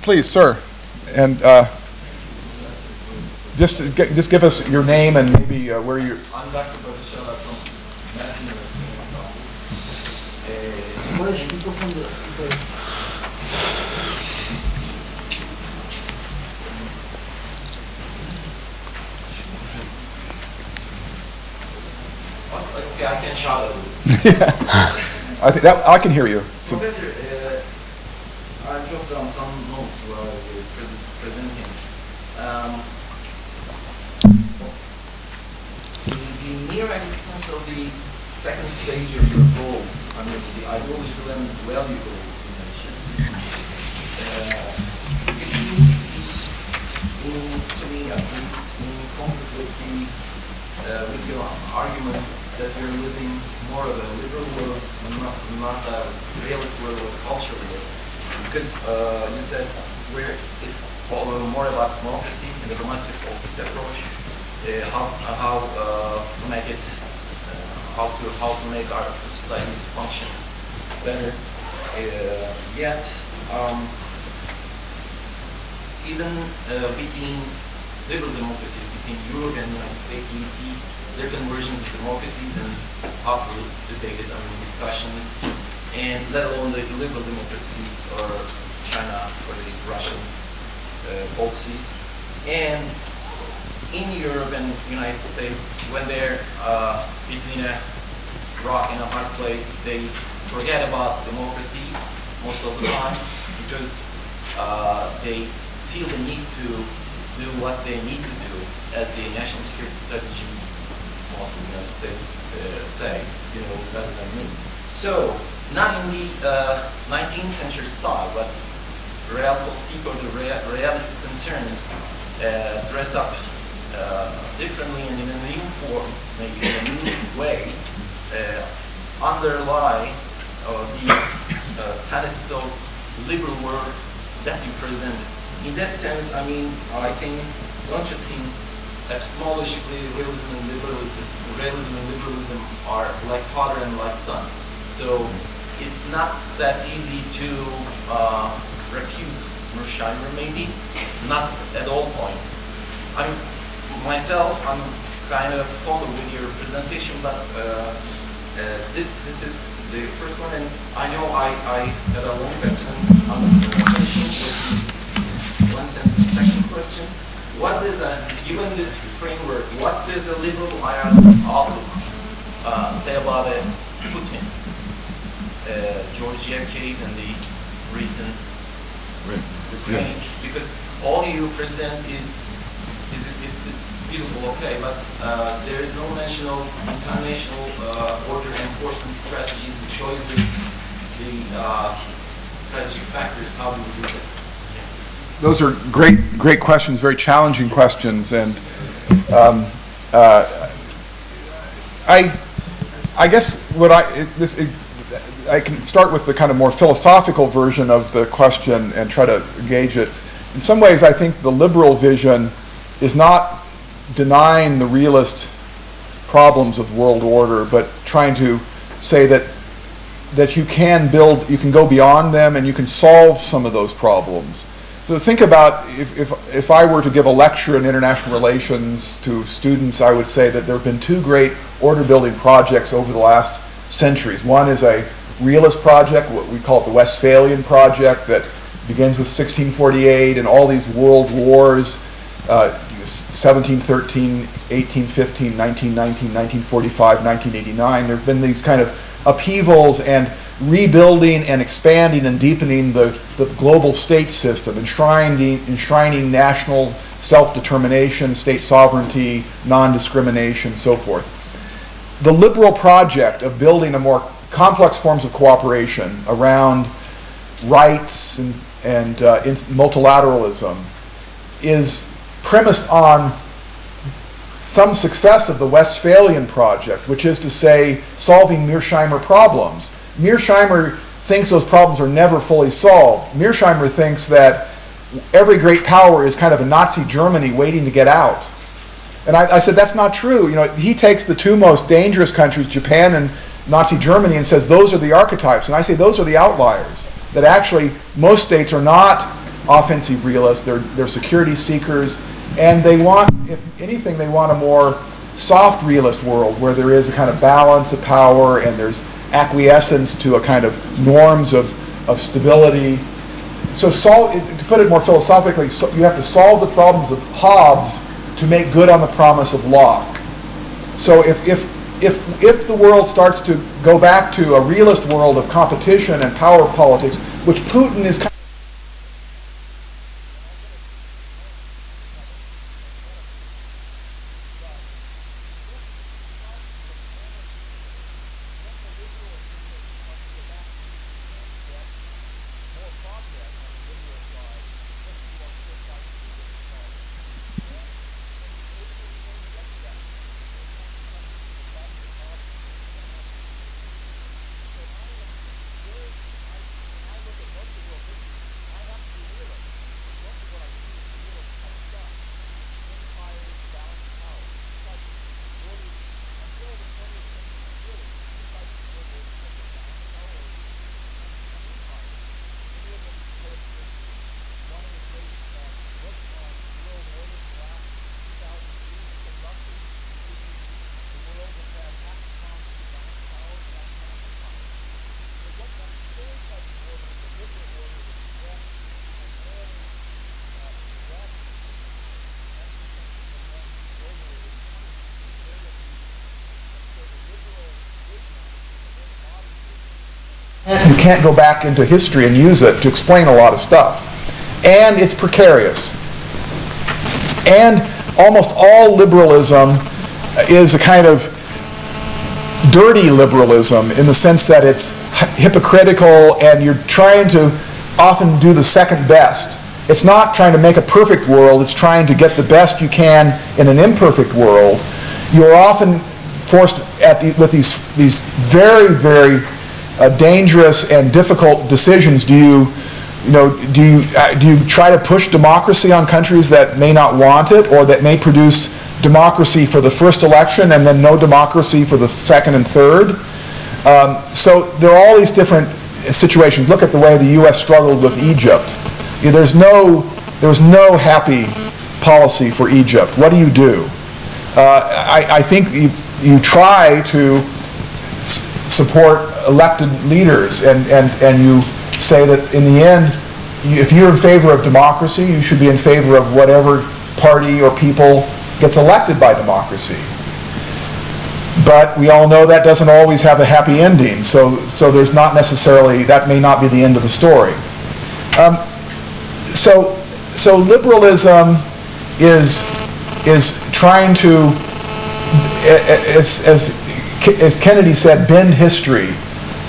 Speaker 2: please, sir. And just give us your name and maybe where you're.
Speaker 4: I'm Dr. Barışala from American University in Istanbul. Okay, I can shout a little.
Speaker 2: I think that I can hear you. So.
Speaker 4: Professor, I jotted down some notes while you were presenting. The mere existence of the second stage of your goals, I mean the ideological and value goals you mentioned, it seems to me at least in conflict with your argument that we're living more of a liberal world and not a realist world or cultural world. Because you said it's more about democracy and the domestic office approach, how to make it, how to make our societies function better. Yet, even between liberal democracies, between Europe and the United States, we see different versions of democracies and how to debate it, discussions, and let alone the illiberal democracies or China or the Russian policies. And in Europe and United States, when they're between a rock and a hard place, they forget about democracy most of the time because they feel the need to do what they need to do, as the national security strategies most of the United States say, you know, better than me. So, not in the 19th century style, but people, the realist concerns dress up differently and in a new form, maybe in a new way, underlie the tenets of liberal world that you presented. In that sense, I mean, I think, don't you think, epistemologically, realism and liberalism are like father and like son. So it's not that easy to refute Mearsheimer, maybe, not at all points. I mean, myself, I'm kind of followed with your presentation, but this is the first one, and I know I had a long question on the presentation. One sentence, second question. What is given this framework, what does the liberal outlook say about Putin, Georgia case, and the recent Ukraine? Because all you present is it's beautiful, okay, but there is no mention of international order enforcement strategies, the choices, the strategic factors. How do we do that?
Speaker 2: Those are great questions, very challenging questions, and I guess what I can start with the kind of more philosophical version of the question and try to gauge it. In some ways, I think the liberal vision is not denying the realist problems of world order, but trying to say that you can go beyond them and you can solve some of those problems. So think about if I were to give a lecture in international relations to students, I would say that there have been two great order-building projects over the last centuries. One is a realist project, what we call it the Westphalian project, that begins with 1648 and all these world wars, 1713, 1815, 1919, 1945, 1989. There have been these kind of upheavals and rebuilding and expanding and deepening the global state system, enshrining national self-determination, state sovereignty, non-discrimination, so forth. The liberal project of building a more complex forms of cooperation around rights and multilateralism is premised on some success of the Westphalian project, which is to say, solving Mearsheimer problems. Mearsheimer thinks those problems are never fully solved. Mearsheimer thinks that every great power is kind of a Nazi Germany waiting to get out. And I said, that's not true. You know, he takes the two most dangerous countries, Japan and Nazi Germany, and says those are the archetypes. And I say those are the outliers. That actually most states are not offensive realists, they're security seekers, and they want, if anything, they want a more soft realist world where there is a kind of balance of power and there's acquiescence to a kind of norms of stability. So to put it more philosophically, you have to solve the problems of Hobbes to make good on the promise of Locke. So if the world starts to go back to a realist world of competition and power politics, which Putin is kind of you can't go back into history and use it to explain a lot of stuff. And it's precarious. And almost all liberalism is a kind of dirty liberalism in the sense that it's hypocritical and you're trying to often do the second best. it's not trying to make a perfect world, it's trying to get the best you can in an imperfect world. You're often forced with these very, very dangerous and difficult decisions. Do you try to push democracy on countries that may not want it, or that may produce democracy for the first election and then no democracy for the second and third? So there are all these different situations. Look at the way the U.S. struggled with Egypt. There was no happy policy for Egypt. What do? I think you try to support elected leaders, and you say that in the end, if you're in favor of democracy, you should be in favor of whatever party or people gets elected by democracy. But we all know that doesn't always have a happy ending, so there's not necessarily, that may not be the end of the story. So liberalism is trying to, as Kennedy said, bend history.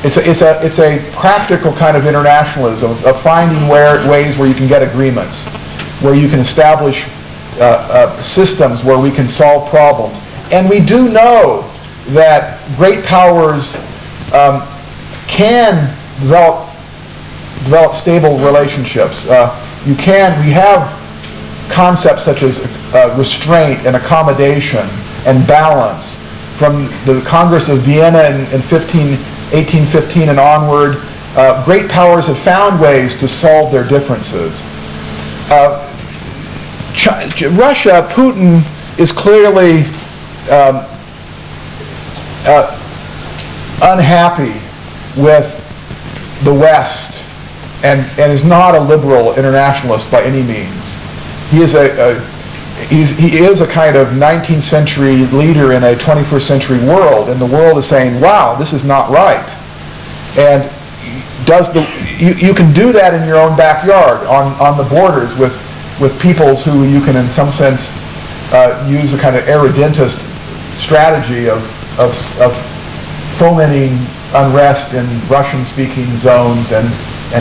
Speaker 2: It's a practical kind of internationalism of finding ways where you can get agreements, where you can establish systems where we can solve problems. And we do know that great powers can develop stable relationships. We have concepts such as restraint and accommodation and balance. From the Congress of Vienna in 1815 and onward, great powers have found ways to solve their differences. Russia, Putin, is clearly unhappy with the West and is not a liberal internationalist by any means. He is a kind of 19th century leader in a 21st century world, and the world is saying, wow, this is not right. And you can do that in your own backyard, on the borders with peoples who you can in some sense use a kind of irredentist strategy of fomenting unrest in Russian-speaking zones and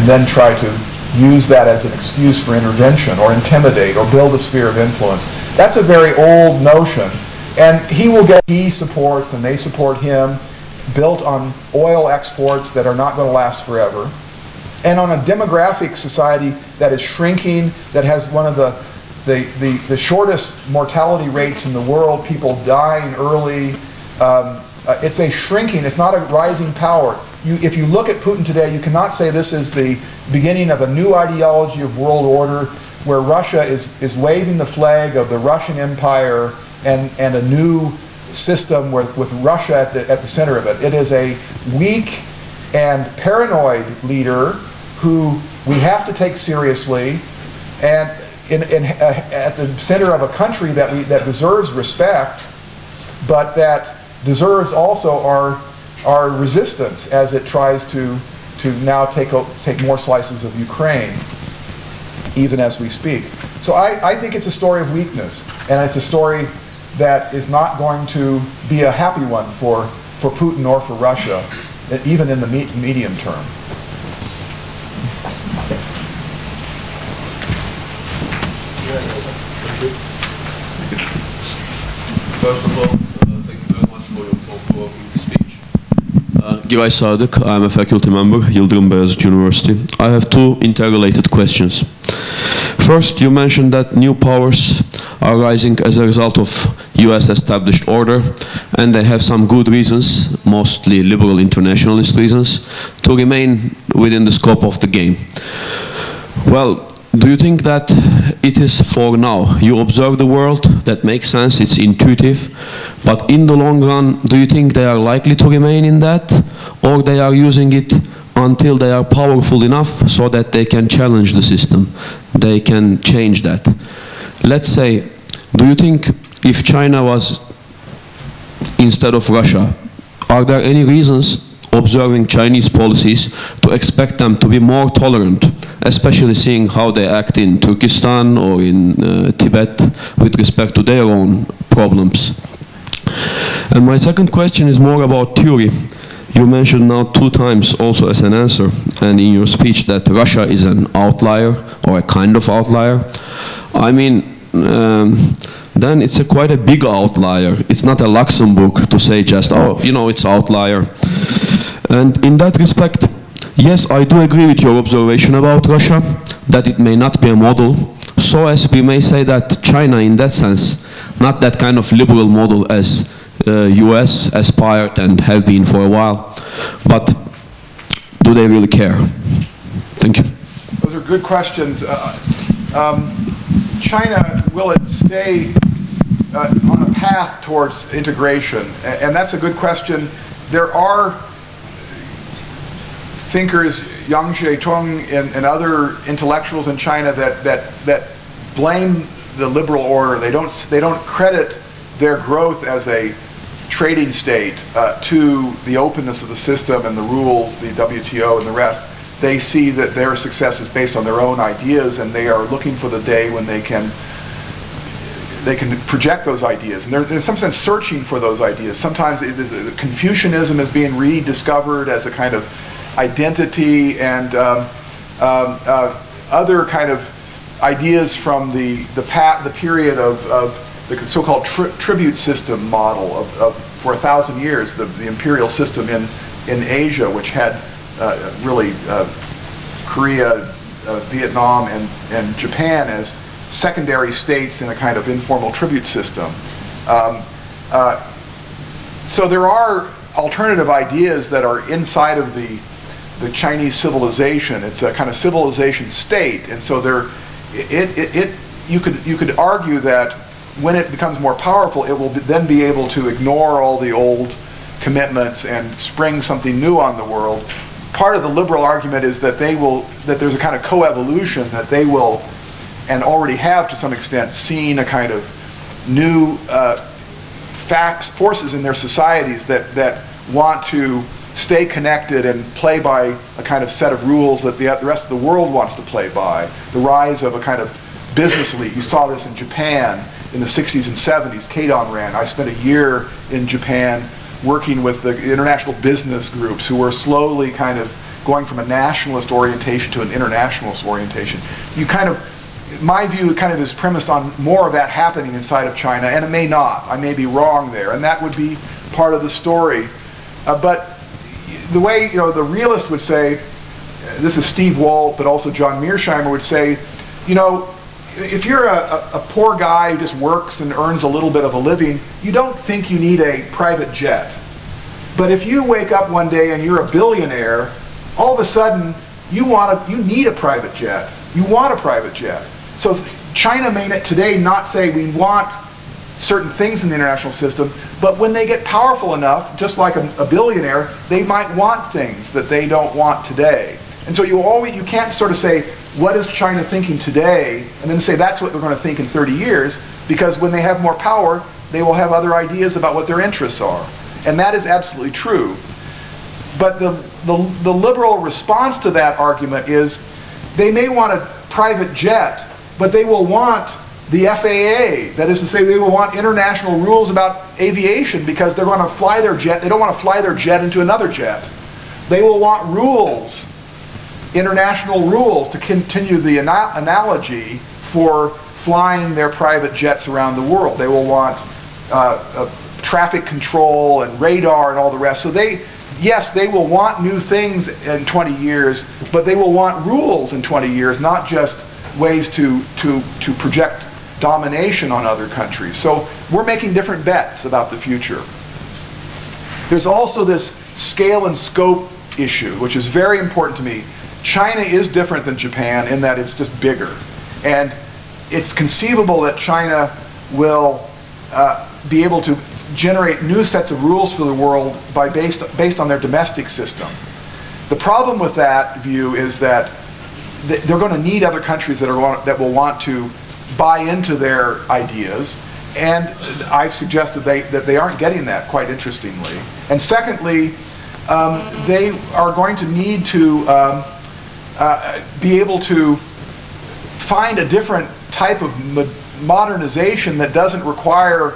Speaker 2: then try to use that as an excuse for intervention or intimidate or build a sphere of influence. That's a very old notion. And he supports, and they support him, built on oil exports that are not going to last forever, and on a demographic society that is shrinking, that has one of the shortest mortality rates in the world, people dying early. It's a shrinking, it's not a rising power. If you look at Putin today, you cannot say this is the beginning of a new ideology of world order where Russia is waving the flag of the Russian Empire and a new system with Russia at the center of it. It is a weak and paranoid leader who we have to take seriously, and at the center of a country that deserves respect, but that deserves also our resistance as it tries to now take more slices of Ukraine, even as we speak. So I think it's a story of weakness, and it's a story that is not going to be a happy one for Putin or for Russia, even in the medium term.
Speaker 5: First of all, thank you very much for your thought-provoking speech. Giray Sadık, I'm a faculty member, Yıldırım Beyazıt University. I have two interrelated questions. First, you mentioned that new powers are rising as a result of US established order, and they have some good reasons, mostly liberal internationalist reasons, to remain within the scope of the game. Well, do you think that it is for now? You observe the world, that makes sense, it's intuitive, but in the long run, do you think they are likely to remain in that, or they are using it until they are powerful enough so that they can challenge the system, they can change that? Let's say, do you think if China was instead of Russia, are there any reasons observing Chinese policies to expect them to be more tolerant, especially seeing how they act in Turkestan or in Tibet with respect to their own problems? And my second question is more about theory. You mentioned now 2 times also as an answer, and in your speech, that Russia is an outlier or a kind of outlier. I mean, then it's quite a big outlier. It's not a Luxembourg to say just, oh, you know, it's outlier. And in that respect, yes, I do agree with your observation about Russia, that it may not be a model. So as we may say that China, in that sense, not that kind of liberal model as US aspired and have been for a while. But do they really care? Thank you.
Speaker 2: Those are good questions. China, will it stay on a path towards integration? And that's a good question. There are thinkers, Yang Zhetung and other intellectuals in China that blame the liberal order. They don't credit their growth as a trading state to the openness of the system and the rules, the WTO and the rest. They see that their success is based on their own ideas, and they are looking for the day when they can project those ideas. And they're in some sense searching for those ideas. Sometimes Confucianism is being rediscovered as a kind of identity, and other kind of ideas from the period of the so-called tribute system model for 1,000 years, the imperial system in Asia, which had really Korea, Vietnam, and Japan as secondary states in a kind of informal tribute system. So there are alternative ideas that are inside of the Chinese civilization. It's a kind of civilization state, and so you could argue that when it becomes more powerful, it will then be able to ignore all the old commitments and spring something new on the world. Part of the liberal argument is that there's a kind of coevolution, that they will, and already have to some extent, seen a kind of new forces in their societies that want to stay connected and play by a kind of set of rules that the rest of the world wants to play by. The rise of a kind of business elite. You saw this in Japan in the 60s and 70s. Keidon ran. I spent a year in Japan working with the international business groups who were slowly kind of going from a nationalist orientation to an internationalist orientation. My view kind of is premised on more of that happening inside of China, and it may not. I may be wrong there, and that would be part of the story. But the way, the realist would say, this is Steve Walt, but also John Mearsheimer would say, if you're a poor guy who just works and earns a little bit of a living, you don't think you need a private jet. But if you wake up one day and you're a billionaire, all of a sudden you need a private jet. You want a private jet. So China may today not say we want certain things in the international system, but when they get powerful enough, just like a billionaire, they might want things that they don't want today. And so you can't sort of say, what is China thinking today, and then say that's what they're going to think in 30 years, because when they have more power, they will have other ideas about what their interests are. And that is absolutely true. But the liberal response to that argument is, they may want a private jet, but they will want the FAA. That is to say, they will want international rules about aviation, because they're going to fly their jet. They don't want to fly their jet into another jet. They will want rules, international rules, to continue the analogy for flying their private jets around the world. They will want traffic control and radar and all the rest. So yes, they will want new things in 20 years, but they will want rules in 20 years, not just ways to project domination on other countries. So we're making different bets about the future. There's also this scale and scope issue, which is very important to me. China is different than Japan in that it's just bigger. And it's conceivable that China will be able to generate new sets of rules for the world based on their domestic system. The problem with that view is that they're going to need other countries that will want to buy into their ideas, and I've suggested that they aren't getting that, quite interestingly. And secondly, they are going to need to be able to find a different type of modernization that doesn't require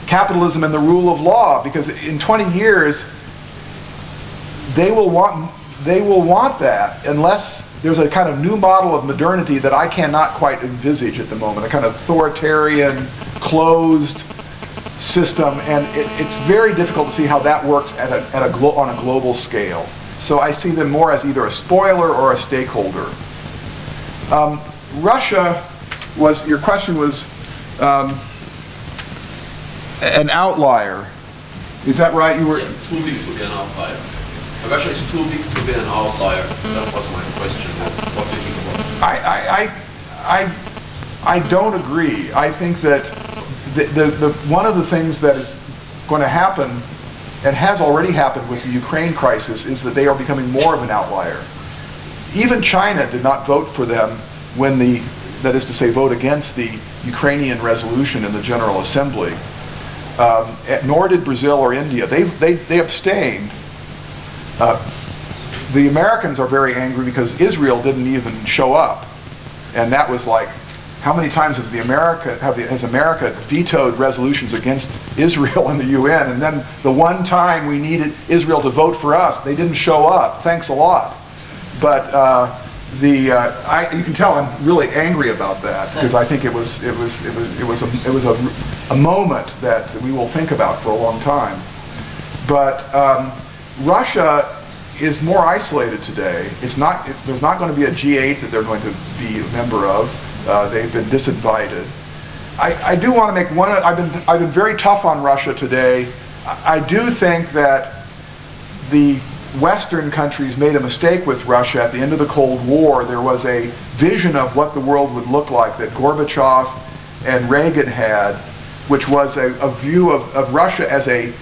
Speaker 2: capitalism and the rule of law, because in 20 years, they will want that unless there's a kind of new model of modernity that I cannot quite envisage at the moment, a kind of authoritarian, closed system, and it's very difficult to see how that works on a global scale. So I see them more as either a spoiler or a stakeholder. Russia was, your question was an outlier. Is that right? You were
Speaker 5: too big to be an outlier. Russia is too big to be an outlier. That was my question. What do you think about it?
Speaker 2: I don't agree. I think that one of the things that is going to happen, and has already happened with the Ukraine crisis, is that they are becoming more of an outlier. Even China did not vote for them when that is to say, vote against the Ukrainian resolution in the General Assembly. Nor did Brazil or India. They abstained. The Americans are very angry because Israel didn't even show up. And that was like, how many times has America vetoed resolutions against Israel in the UN? And then the one time we needed Israel to vote for us, they didn't show up. Thanks a lot. But you can tell I'm really angry about that, because I think it was a moment that we will think about for a long time. But Russia is more isolated today. There's not going to be a G8 that they're going to be a member of. They've been disinvited. I do want to make one. I've been very tough on Russia today. I do think that the Western countries made a mistake with Russia at the end of the Cold War. There was a vision of what the world would look like that Gorbachev and Reagan had, which was a view of Russia as a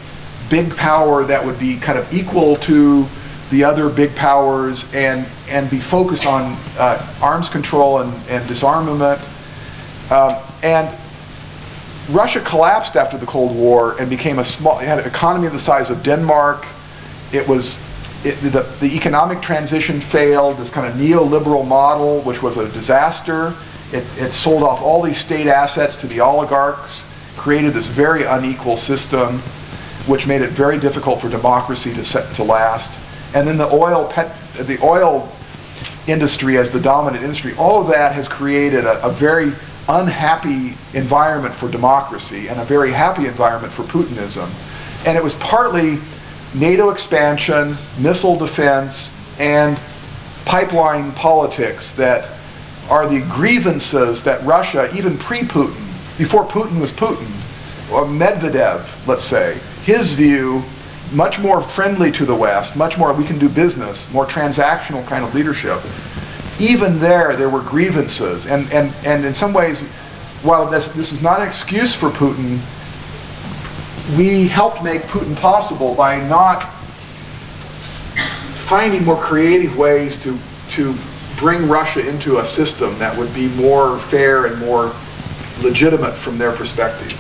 Speaker 2: big power that would be kind of equal to the other big powers and be focused on arms control and disarmament. And Russia collapsed after the Cold War and became it had an economy the size of Denmark. The economic transition failed, this kind of neoliberal model, which was a disaster. It sold off all these state assets to the oligarchs, created this very unequal system, which made it very difficult for democracy to last. And then the oil industry as the dominant industry, all of that has created a very unhappy environment for democracy and a very happy environment for Putinism. And it was partly NATO expansion, missile defense, and pipeline politics that are the grievances that Russia, even pre-Putin, before Putin was Putin, or Medvedev, let's say, his view, much more friendly to the West, much more we can do business, more transactional kind of leadership. Even there were grievances. And in some ways, while this is not an excuse for Putin, we helped make Putin possible by not finding more creative ways to bring Russia into a system that would be more fair and more legitimate from their perspective.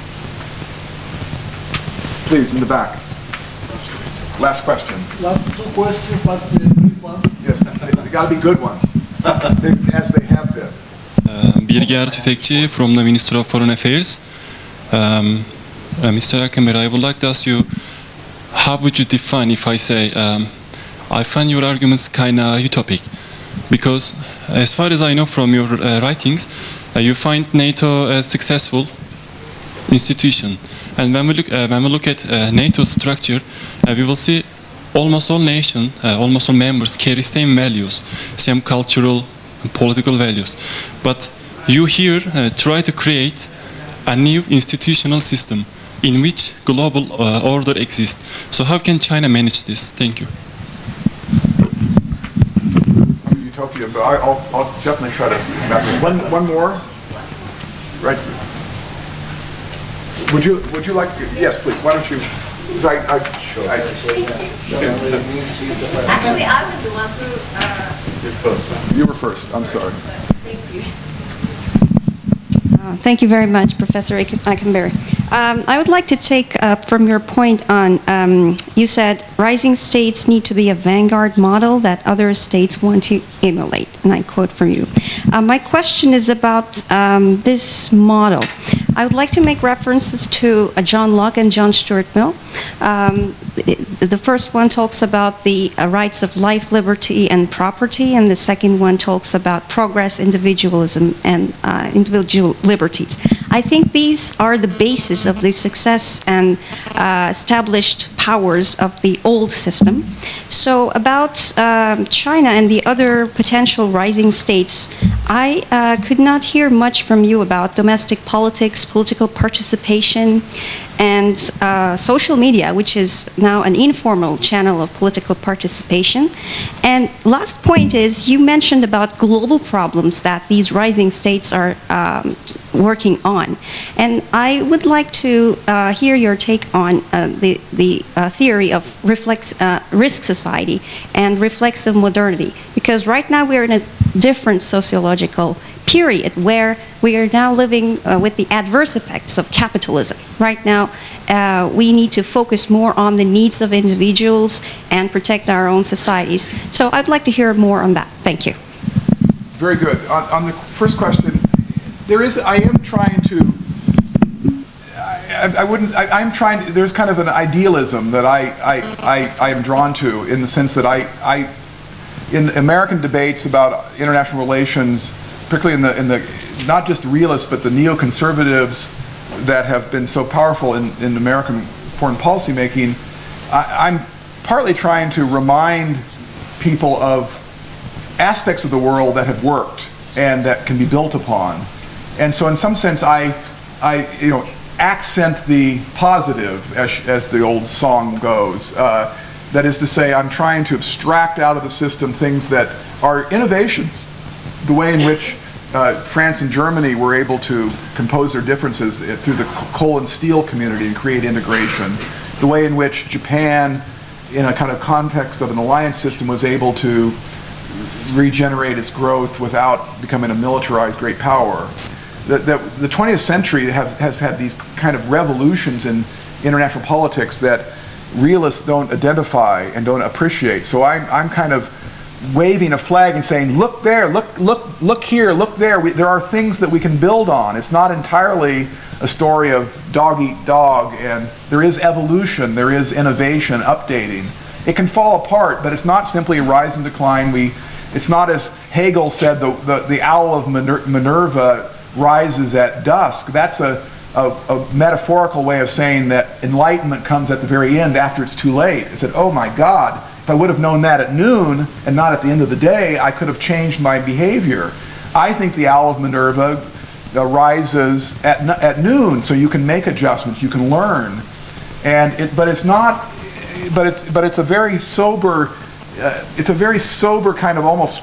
Speaker 2: Please, in the back. Last question.
Speaker 6: Last two questions, but quick ones.
Speaker 2: Yes, they got to be good ones, as they have been.
Speaker 7: Birger Tüfekçi from the Ministry of Foreign Affairs. Mr. Akınber, I would like to ask you, how would you define if I say, I find your arguments kind of utopic? Because as far as I know from your writings, you find NATO a successful institution. And when we look at NATO's structure, we will see almost all nations, almost all members carry same values, same cultural and political values. But you here try to create a new institutional system in which global order exists. So how can China manage this? Thank you.
Speaker 2: Utopia, but I'll definitely try to. One more. Right. Would you like? Yes, please. Why don't you?
Speaker 8: Actually, I was the one who.
Speaker 2: You were first. I'm sorry.
Speaker 8: Thank you.
Speaker 9: Thank you very much, Professor Akınber. I would like to take from your point on, you said rising states need to be a vanguard model that other states want to emulate, and I quote from you. My question is about this model. I would like to make references to John Locke and John Stuart Mill. The first one talks about the rights of life, liberty, and property, and the second one talks about progress, individualism, and individual liberties. I think these are the basis of the success and established powers of the old system. So about China and the other potential rising states, I could not hear much from you about domestic politics, political participation, and social media, which is now an informal channel of political participation. And last point is, you mentioned about global problems that these rising states are working on. And I would like to hear your take on the theory of risk society and reflexive modernity. Because right now we're in a different sociological period where we are now living with the adverse effects of capitalism. Right now, we need to focus more on the needs of individuals and protect our own societies. So I'd like to hear more on that. Thank you.
Speaker 2: Very good. On the first question, I am trying to, I'm trying to, there's kind of an idealism that I am drawn to, in the sense that in American debates about international relations, particularly in the not just the realists, but the neoconservatives that have been so powerful in American foreign policy making, I'm partly trying to remind people of aspects of the world that have worked and that can be built upon. And so in some sense, I accent the positive, as the old song goes. That is to say, I'm trying to abstract out of the system things that are innovations. The way in which France and Germany were able to compose their differences through the coal and steel community and create integration. The way in which Japan, in a kind of context of an alliance system, was able to regenerate its growth without becoming a militarized great power. The 20th century has had these kind of revolutions in international politics that realists don't identify and don't appreciate. So I'm kind of waving a flag and saying, look there, look here, look there. There are things that we can build on. It's not entirely a story of dog eat dog, and there is evolution, there is innovation, updating. It can fall apart, but it's not simply a rise and decline. It's not, as Hegel said, the owl of Minerva rises at dusk. That's a metaphorical way of saying that enlightenment comes at the very end after it's too late. It said, oh my God, if I would have known that at noon and not at the end of the day, I could have changed my behavior. I think the owl of Minerva rises at noon, so you can make adjustments, you can learn, but it's a very sober, kind of almost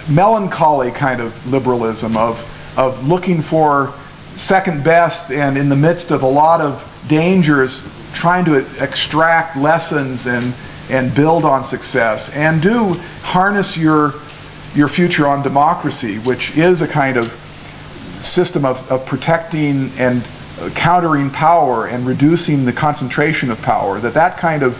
Speaker 2: melancholy kind of liberalism of looking for second best, and in the midst of a lot of dangers, trying to extract lessons and build on success, and do harness your future on democracy, which is a kind of system of protecting and countering power and reducing the concentration of power. That kind of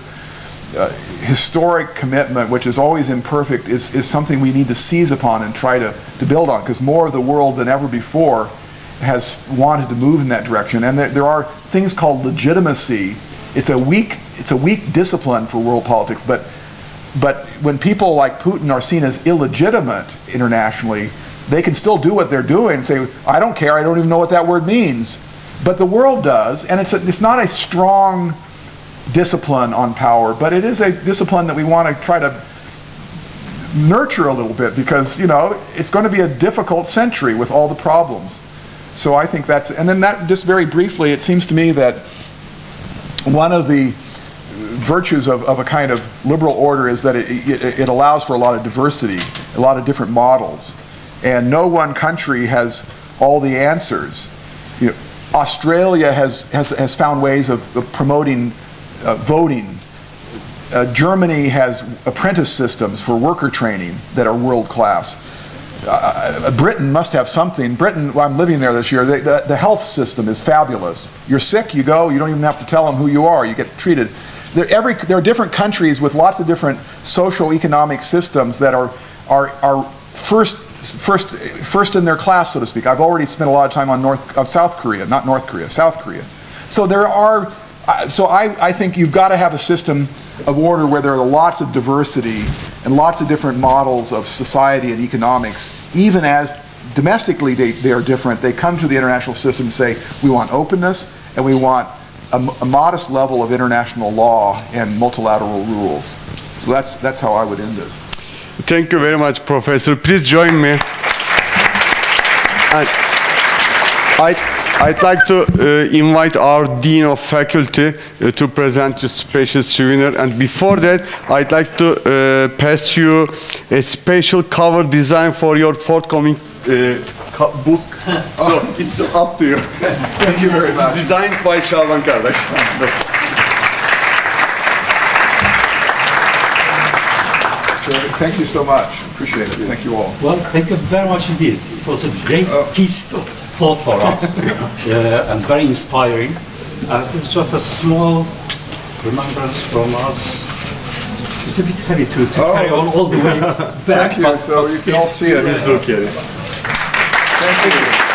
Speaker 2: historic commitment, which is always imperfect, is something we need to seize upon and try to build on, because more of the world than ever before has wanted to move in that direction. And there are things called legitimacy. It's a weak discipline for world politics, but when people like Putin are seen as illegitimate internationally, they can still do what they're doing and say, I don't care, I don't even know what that word means. But the world does, and it's not a strong discipline on power, but it is a discipline that we want to try to nurture a little bit, because it's going to be a difficult century with all the problems. So I think that's, and then that, just very briefly, it seems to me that one of the virtues of a kind of liberal order is that it allows for a lot of diversity, a lot of different models, and no one country has all the answers. Australia has found ways of promoting voting. Germany has apprentice systems for worker training that are world class. Britain must have something. Britain, well, I'm living there this year, the health system is fabulous. You're sick, you go, you don't even have to tell them who you are, you get treated. There are different countries with lots of different socio-economic systems that are first first in their class, so to speak. I've already spent a lot of time on South Korea, not North Korea, South Korea. So there are, I think you've got to have a system of order where there are lots of diversity and lots of different models of society and economics, even as domestically they are different. They come to the international system and say, we want openness and we want a modest level of international law and multilateral rules. So that's how I would end it.
Speaker 3: Thank you very much, Professor. Please join me. And I'd like to invite our Dean of Faculty to present the special souvenir. And before that, I'd like to pass you a special cover design for your forthcoming book. So it's up to you.
Speaker 2: Thank you very much.
Speaker 3: It's designed by Şaban Kardeş.
Speaker 2: Thank you so much. Appreciate it. Thank you all.
Speaker 10: Well, thank you very much indeed. It was a great feast of thought for us and very inspiring. It's just a small remembrance from us. It's a bit heavy to carry on all the way back.
Speaker 2: Thank you. So you can all see it.
Speaker 3: Please look at it.
Speaker 2: Thank you.